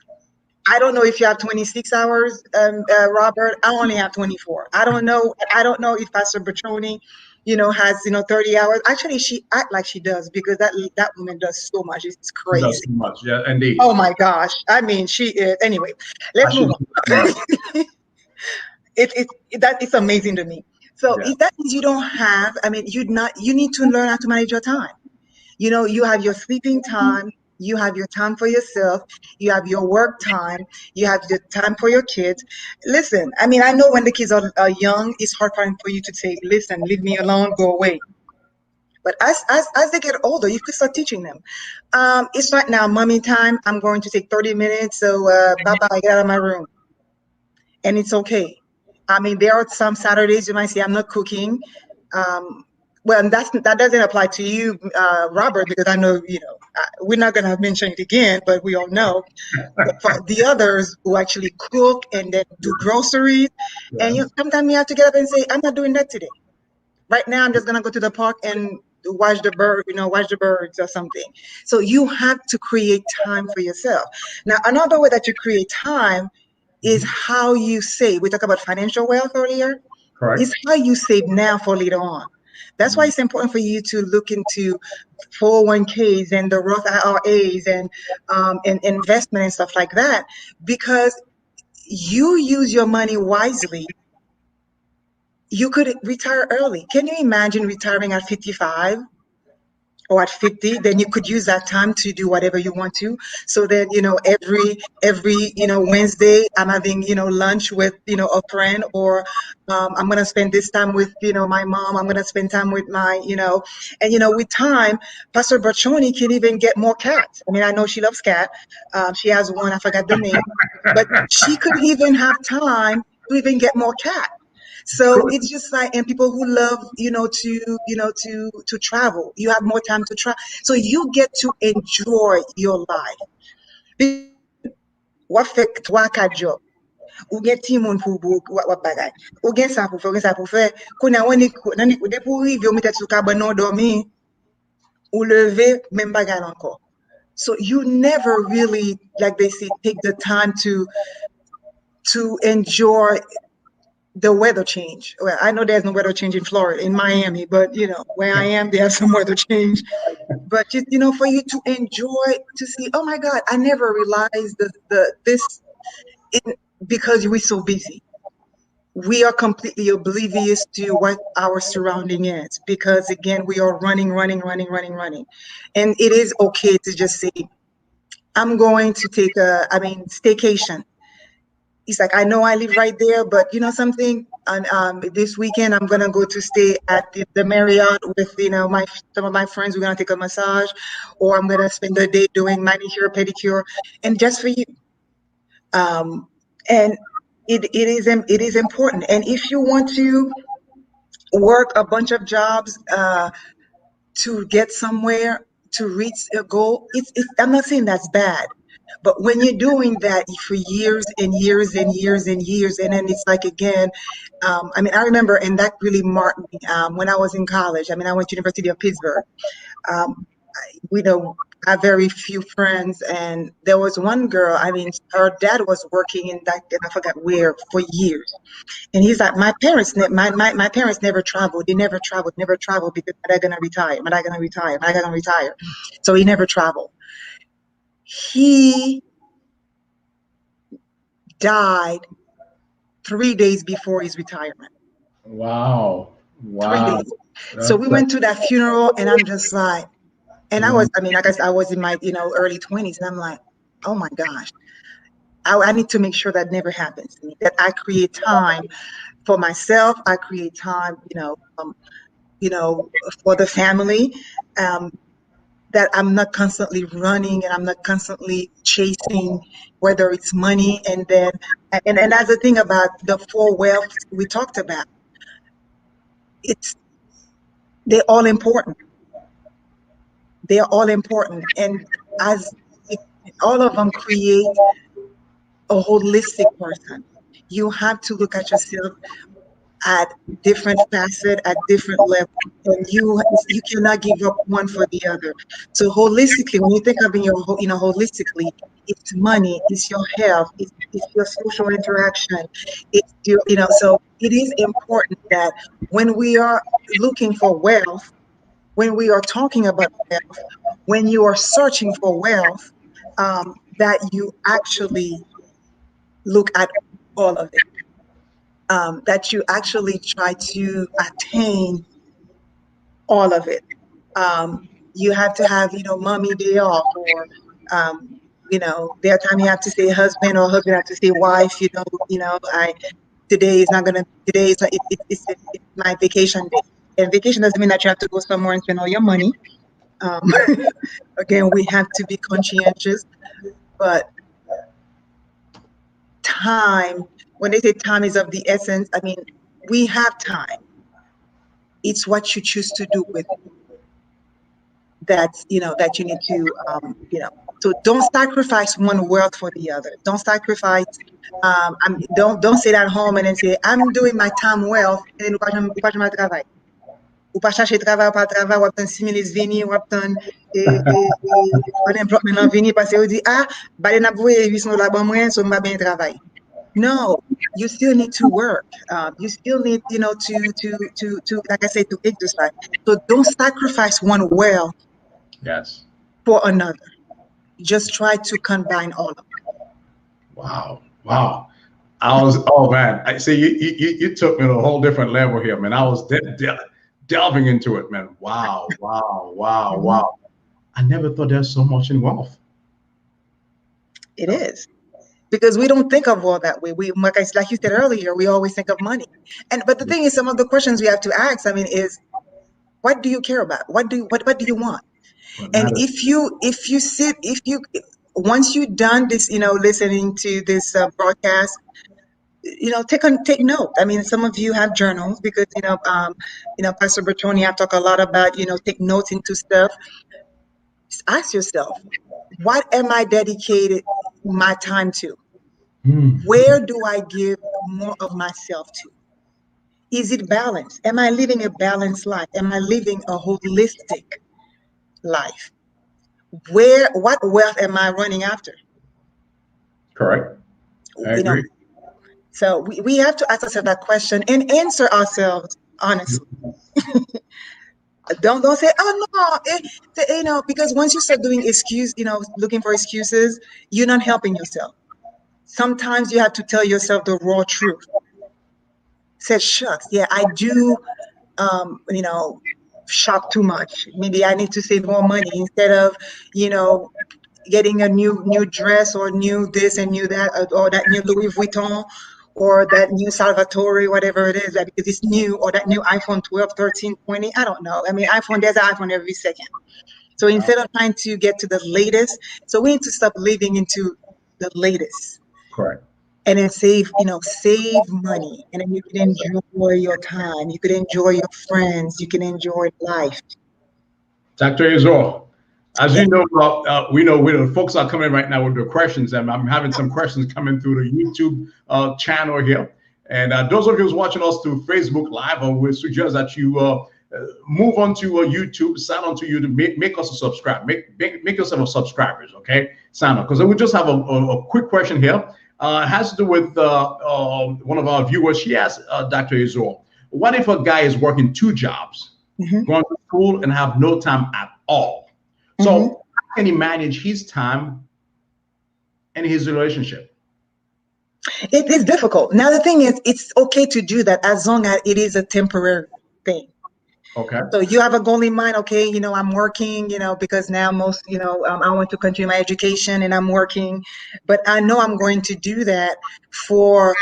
I don't know if you have 26 hours, Robert. I only have 24. I don't know. I don't know if Pastor Bertroni, has 30 hours. Actually, she act like she does because that woman does so much. It's It does crazy. too much. Yeah, indeed. Oh my gosh. I mean, she is. Anyway, I let's should move do that more. on. It's amazing to me. So Yeah. if that means you don't have, I mean, you need to learn how to manage your time. You have your sleeping time, you have your time for yourself, you have your work time, you have your time for your kids. Listen, I mean, I know when the kids are young, it's hard for you to say, listen, leave me alone, go away. But as they get older, you could start teaching them. It's right now, mommy time. I'm going to take 30 minutes, so bye-bye, get out of my room. And it's okay. I mean, there are some Saturdays you might say, I'm not cooking. Well, that doesn't apply to you, Robert, because I know, we're not going to mention it again, but we all know. But for the others who actually cook and then do groceries, and Yes. sometimes you have to get up and say, I'm not doing that today. Right now, I'm just going to go to the park and watch watch the birds or something. So you have to create time for yourself. Now, another way that you create time is how you save. We talked about financial wealth earlier. It's Correct. how you save now for later on. That's why it's important for you to look into 401ks and the Roth IRAs and investment and stuff like that, because you use your money wisely. You could retire early. Can you imagine retiring at 55? Or at 50, then you could use that time to do whatever you want to. So then, every Wednesday, I'm having, lunch with, a friend, or I'm going to spend this time with, my mom. I'm going to spend time with my, and, with time, Pastor Bertroni can even get more cats. I mean, I know she loves cat. She has one, I forgot the name, but she could even have time to even get more cat. So Good. it's just like, and people who love, to travel, you have more time to travel. So you get to enjoy your life. What fait 3-4 jours? Ou gen ti moun pou wap bagay. Ou gen sa pou fè. Konya wè ni de pou rive, ou mette sou kabanon dormi, ou leve, même bagay encore. So you never really, like they say, take the time to enjoy the weather change. Well, I know there's no weather change in Florida, in Miami, but where I am, there's some weather change. But just for you to enjoy, to see, oh my God, I never realized this because we're so busy. We are completely oblivious to what our surrounding is, because again, we are running. And it is okay to just say, I'm going to take staycation. He's like, I know I live right there, but you know something? This weekend I'm gonna go to stay at the Marriott with some of my friends. We're gonna take a massage, or I'm gonna spend the day doing manicure, pedicure, and just for you. And it is important. And if you want to work a bunch of jobs to get somewhere, to reach a goal, I'm not saying that's bad. But when you're doing that for years and years and years and years, and then it's like, again, I remember, and that really marked me when I was in college. I went to University of Pittsburgh. We I have very few friends, and there was one girl, her dad was working in that, and I forgot where, for years. And he's like, my parents never traveled. They never traveled because they're gonna retire. My dad gonna retire. So he never traveled. He died 3 days before his retirement. Wow. 3 days. So we went to that funeral, and I'm just like, and I guess I was in my, early 20s, and I'm like, oh my gosh, I need to make sure that never happens to me, that I create time for myself. I create time, for the family, that I'm not constantly running, and I'm not constantly chasing, whether it's money. And then, and that's the thing about the 4 wealths we talked about. They're all important. They're all important. And as all of them create a holistic person, you have to look at yourself at different facets, at different levels, and you cannot give up one for the other. So holistically, when you think of holistically, it's money, it's your health, it's your social interaction, it's your, so it is important that when we are looking for wealth, when we are talking about wealth, when you are searching for wealth, that you actually look at all of it, that you actually try to attain all of it. You have to have, mommy day off, or, there are times you have to say husband, or husband have to say wife, today is not gonna, today is not, it's my vacation day. And vacation doesn't mean that you have to go somewhere and spend all your money. Again, we have to be conscientious, but time, when they say time is of the essence, I mean, we have time. It's what you choose to do with it that you need to, so don't sacrifice one wealth for the other. Don't sacrifice, don't sit at home and then say, I'm doing my time well, and then ou pas jamais travail. Ou pas chercher travail, ou pas travail, ou attendre 6 minutes vini, ou attendre unemployment nan vini, parce que ou dit, bale n'a poué 800 la bon moyen, so m'a bien travail. No, you still need to work. You still need, to, like I said, to exercise. So don't sacrifice one wealth for another. Just try to combine all of them. Wow. Oh man, I see you took me to a whole different level here, man. I was delving into it, man. Wow. I never thought there's so much in wealth. It is. Because we don't think of wealth that way. Like you said earlier, we always think of money. But the thing is, some of the questions we have to ask, is, what do you care about? What do you want? And once you're done this, listening to this broadcast, take note. Some of you have journals, because Pastor Bertoni, I've talked a lot about, take notes into stuff. Just ask yourself, what am I dedicated my time to? Where do I give more of myself to? Is it balanced? Am I living a balanced life? Am I living a holistic life? What wealth am I running after? Correct. I agree. So we have to ask ourselves that question and answer ourselves honestly. Don't say, oh no, because once you start doing looking for excuses, you're not helping yourself. Sometimes you have to tell yourself the raw truth. Say, shucks, yeah, I do, shop too much. Maybe I need to save more money instead of, getting a new dress, or new this and new that, or that new Louis Vuitton, or that new Salvatore, whatever it is, that because it's new, or that new iPhone 12, 13, 20, I don't know. There's an iPhone every second. So instead of trying to get to the latest, so we need to stop living into the latest. Correct. And then save money, and then you can enjoy your time. You can enjoy your friends. You can enjoy life. Dr. AZOR, as you know, we know the folks are coming right now with their questions, and I'm having some questions coming through the YouTube channel here. And those of you who's watching us through Facebook Live, I would suggest that you move on to YouTube, sign on to YouTube, make us a subscribe, make yourself a subscribers, okay? Sign up, because we just have a quick question here. It has to do with one of our viewers. She asked Dr. AZOR, what if a guy is working 2 jobs, going to school, and have no time at all? So how can he manage his time and his relationship? It is difficult. Now, the thing is, it's okay to do that as long as it is a temporary thing. Okay. So you have a goal in mind. Okay, I'm working, because now most, I want to continue my education and I'm working, but I know I'm going to do that for,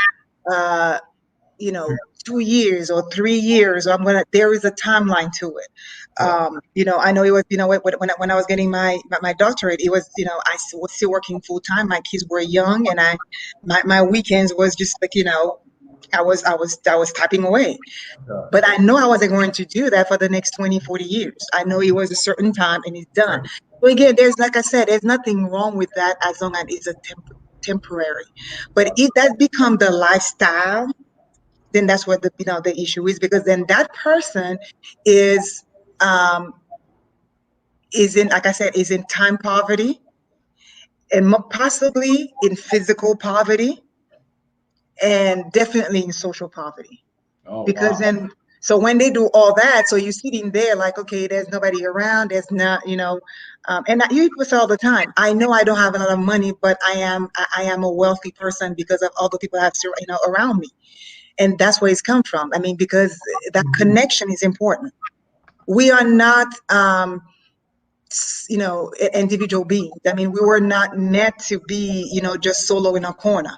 2 years or 3 years, or there is a timeline to it. I know it was, when I was getting my doctorate, it was, I was still working full time. My kids were young, and my weekends was just like, I was typing away. But I know I wasn't going to do that for the next 20, 40 years. I know it was a certain time and it's done. So again, like I said, there's nothing wrong with that as long as it's a temporary. But if that becomes the lifestyle, then that's what the issue is, because then that person is in, like I said, is in time poverty. and possibly in physical poverty, and definitely in social poverty. Oh, Because wow. then, so when they do all that, so you're sitting there like, okay, there's nobody around, there's not, and you people say all the time, I know I don't have a lot of money, but I am a wealthy person because of all the people I have, around me. And that's where it's come from. I mean, because that connection is important. We are not, individual beings. I mean, we were not meant to be, just solo in a corner.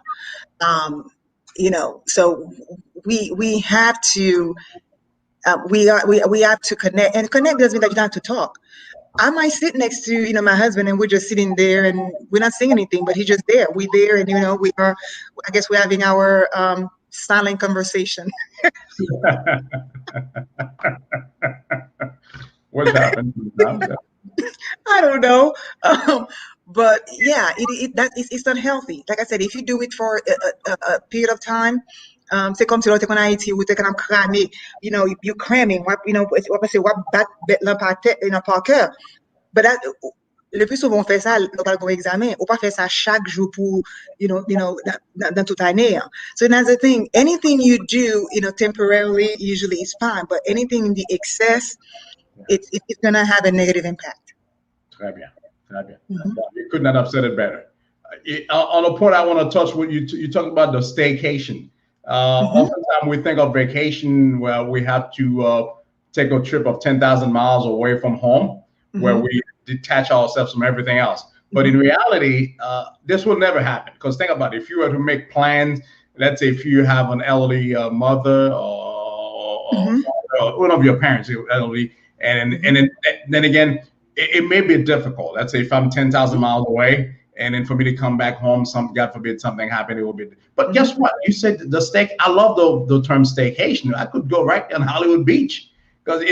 So we have to we have to connect, and connect doesn't mean that you don't have to talk. I might sit next to my husband, and we're just sitting there, and we're not saying anything, but he's just there. We're there, and we are. I guess we're having our silent conversation. What's happened? I don't know. But yeah, it's unhealthy. Like I said, if you do it for a period of time, c'est comme si l'autre qu'on a été ou t'es quand même cramé, you cramming, on va dire, battre par cœur. But that, le plus souvent on fait ça dans le examen, on pas faire ça chaque jour pour, dans toute année. So that's the thing. Anything you do, temporarily, usually is fine, but anything in the excess, it's gonna have a negative impact. Très bien. Très bien. You could not have said it better. On a point I want to touch with you, you talk about the staycation. Oftentimes we think of vacation where we have to take a trip of 10,000 miles away from home, where we detach ourselves from everything else. But in reality, this will never happen. Because think about it. If you were to make plans, let's say if you have an elderly mother or one of your parents, elderly, and then again, it may be difficult. Let's say if I'm 10,000 miles away, and then for me to come back home, God forbid something happened, it will be. But guess what? You said the stake. I love the term staycation. I could go right on Hollywood Beach because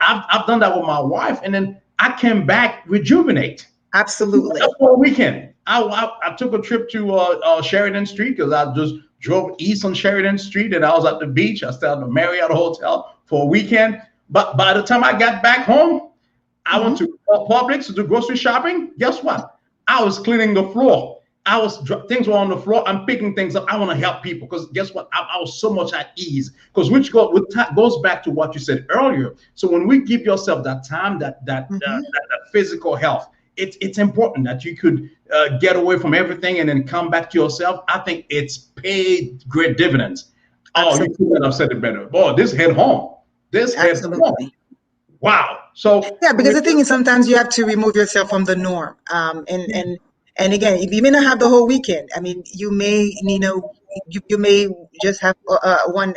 I've done that with my wife, and then I came back rejuvenate. Absolutely. Just for a weekend. I took a trip to Sheridan Street because I just drove east on Sheridan Street, and I was at the beach. I stayed at the Marriott Hotel for a weekend. But by the time I got back home, I went to Publix to do grocery shopping. Guess what? I was cleaning the floor. Things were on the floor. I'm picking things up. I want to help people because guess what? I was so much at ease because goes back to what you said earlier. So when we give yourself that time, that physical health, it's important that you could get away from everything and then come back to yourself. I think it's paid great dividends. Absolutely. Oh, you couldn't have said it better. Boy, this hit home. Home. Wow. So yeah, because the thing is, sometimes you have to remove yourself from the norm. And again, if you may not have the whole weekend, I mean, you may, you may just have one,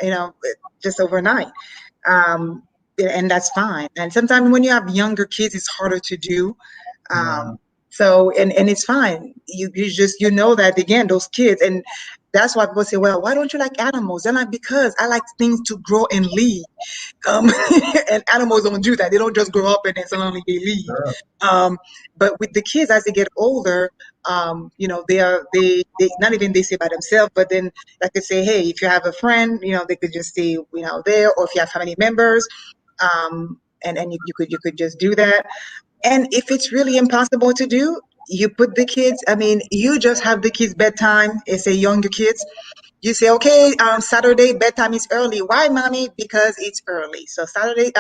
just overnight, and that's fine. And sometimes when you have younger kids, it's harder to do. So, and it's fine. You just, that again, those kids, and that's why people say, well, why don't you like animals? They're like, because I like things to grow and leave. And animals don't do that. They don't just grow up and then suddenly they leave. Sure. But with the kids, as they get older, they not even they stay by themselves, but then like they say, hey, if you have a friend, they could just stay, there, or if you have family members, and you could just do that. And if it's really impossible to do, you put the kids, you just have the kids' bedtime, say younger kids. You say, okay, Saturday bedtime is early. Why, mommy? Because it's early. So Saturday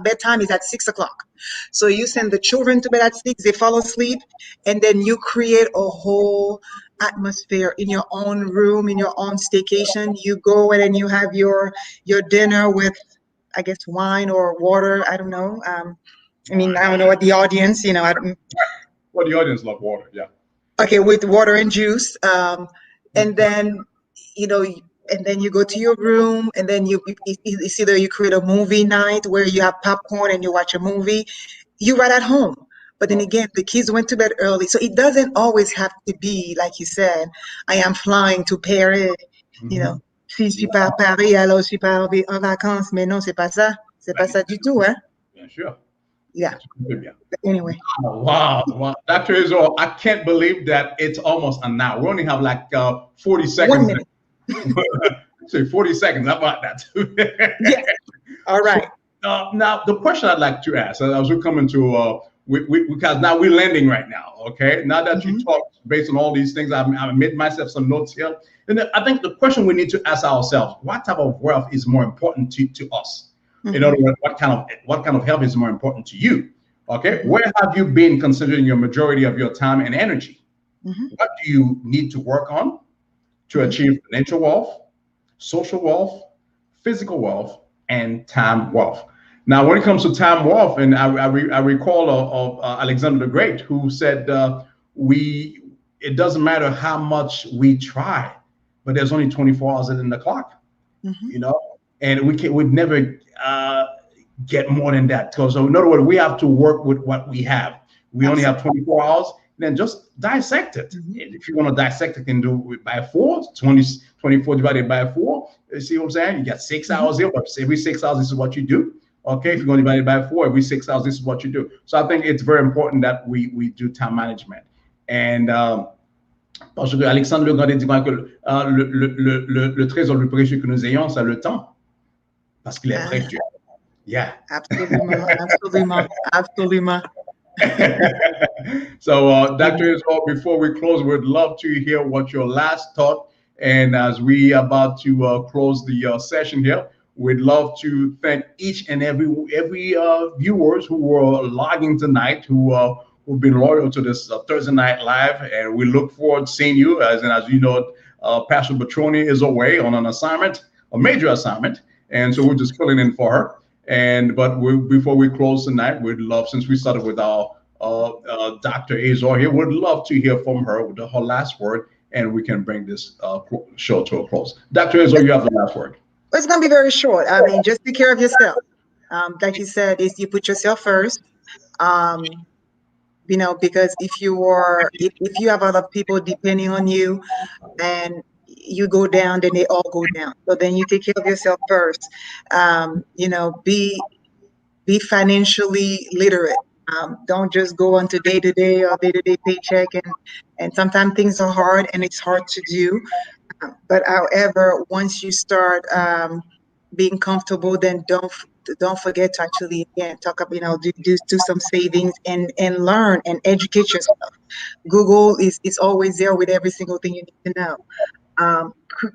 bedtime is at 6 o'clock. So you send the children to bed at 6, they fall asleep, and then you create a whole atmosphere in your own room, in your own staycation. You go and then you have your dinner with, I guess, wine or water. I don't know. I don't know what the audience, Well, the audience love water, yeah. Okay, with water and juice. And then, and then you go to your room, and then it's either you create a movie night where you have popcorn and you watch a movie. You're right at home. But then again, the kids went to bed early. So it doesn't always have to be, like you said, I am flying to Paris, si je suis pas à Paris, alors je suis pas en vacances. Mais non, c'est pas ça. C'est pas ça du tout, hein? Bien sûr. Yeah. Anyway. Wow. Dr. AZOR, I can't believe that it's almost an hour. We only have like 40 seconds. 1 minute. Say 40 seconds. How about that? Yes. All right. So, now, the question I'd like to ask, as we're coming to because now we're lending right now. Okay, now that you talk based on all these things, I made myself some notes here, and I think the question we need to ask ourselves: what type of wealth is more important to us? In other words, what kind of health is more important to you? Okay, where have you been considering your majority of your time and energy? What do you need to work on to achieve financial wealth, social wealth, physical wealth, and time wealth? Now, when it comes to time wealth, and I recall of Alexander the Great, who said, it doesn't matter how much we try, but there's only 24 hours in the clock, and we'd never get more than that. So in other words, we have to work with what we have. We only have 24 hours. Then just dissect it. If you want to dissect it, you can do it by 4. 24 divided by 4. You see what I'm saying? You got 6 hours here, but every 6 hours, this is what you do. Okay, if you're going to divide it by 4, every 6 hours, this is what you do. So I think it's very important that we do time management. And parce que Alexandre Le Grand dit que le trésor le plus précieux que nous ayons, c'est le temps. Parce qu'il est précieux. Yeah. Absolutely. So, Dr. AZOR, before we close, we'd love to hear what your last thought. And as we about to close the session here, we'd love to thank each and every viewers who were logging tonight, who've been loyal to this Thursday Night Live, and we look forward to seeing you. As you know, Pastor Betroni is away on an assignment, a major assignment, and so we're just filling in for her. But before we close tonight, we'd love, since we started with our Dr. AZOR here, we'd love to hear from her with her last word, and we can bring this show to a close. Dr. AZOR, you have the last word. It's going to be very short. I mean, just take care of yourself. Like you said, is you put yourself first. Because if you have other people depending on you, and you go down, then they all go down. So then you take care of yourself first. Be financially literate. Don't just go on to day-to-day or day-to-day paycheck, and sometimes things are hard and it's hard to do. But however, once you start being comfortable, then don't forget to actually talk about do some savings and learn and educate yourself. Google is always there with every single thing you need to know.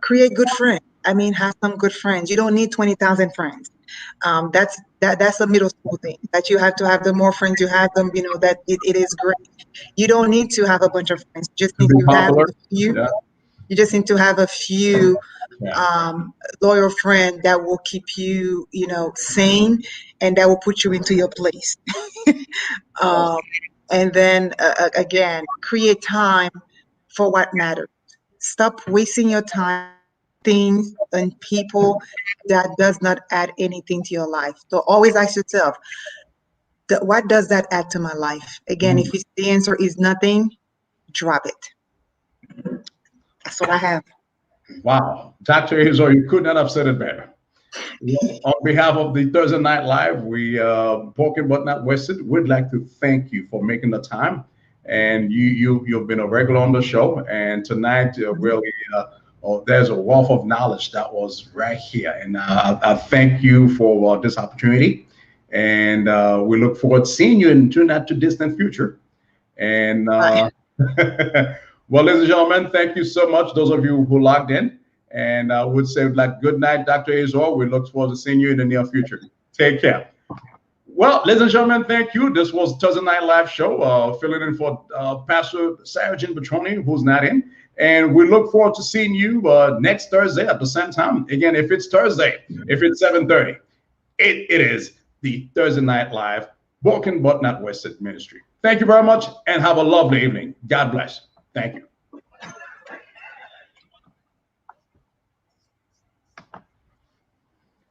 Create good friends. I mean, have some good friends. You don't need 20,000 friends. That's a middle school thing, that you have to have the more friends you have them, that it is great. You don't need to have a bunch of friends. You just need to have a few. Yeah. You just need to have a few loyal friends that will keep you, sane, and that will put you into your place. And then again, create time for what matters. Stop wasting your time things and people that does not add anything to your life. So always ask yourself, what does that add to my life? Again, if the answer is nothing, drop it. That's what I have. Wow. Dr. AZOR, you could not have said it better. On behalf of the Thursday Night Live, we Broken But Not Wasted, we'd like to thank you for making the time. And you've been a regular on the show. And tonight, really, there's a wealth of knowledge that was right here. And I thank you for this opportunity. And we look forward to seeing you in the not too distant future. And well, ladies and gentlemen, thank you so much, those of you who logged in. And I would say, good night, Dr. AZOR. We look forward to seeing you in the near future. Take care. Well, ladies and gentlemen, thank you. This was Thursday Night Live show, filling in for Pastor Sarah Betroni, who's not in. And we look forward to seeing you next Thursday at the same time. Again, if it's Thursday, if it's 7:30, it is the Thursday Night Live Broken But Not Wasted Ministry. Thank you very much and have a lovely evening. God bless. Thank you.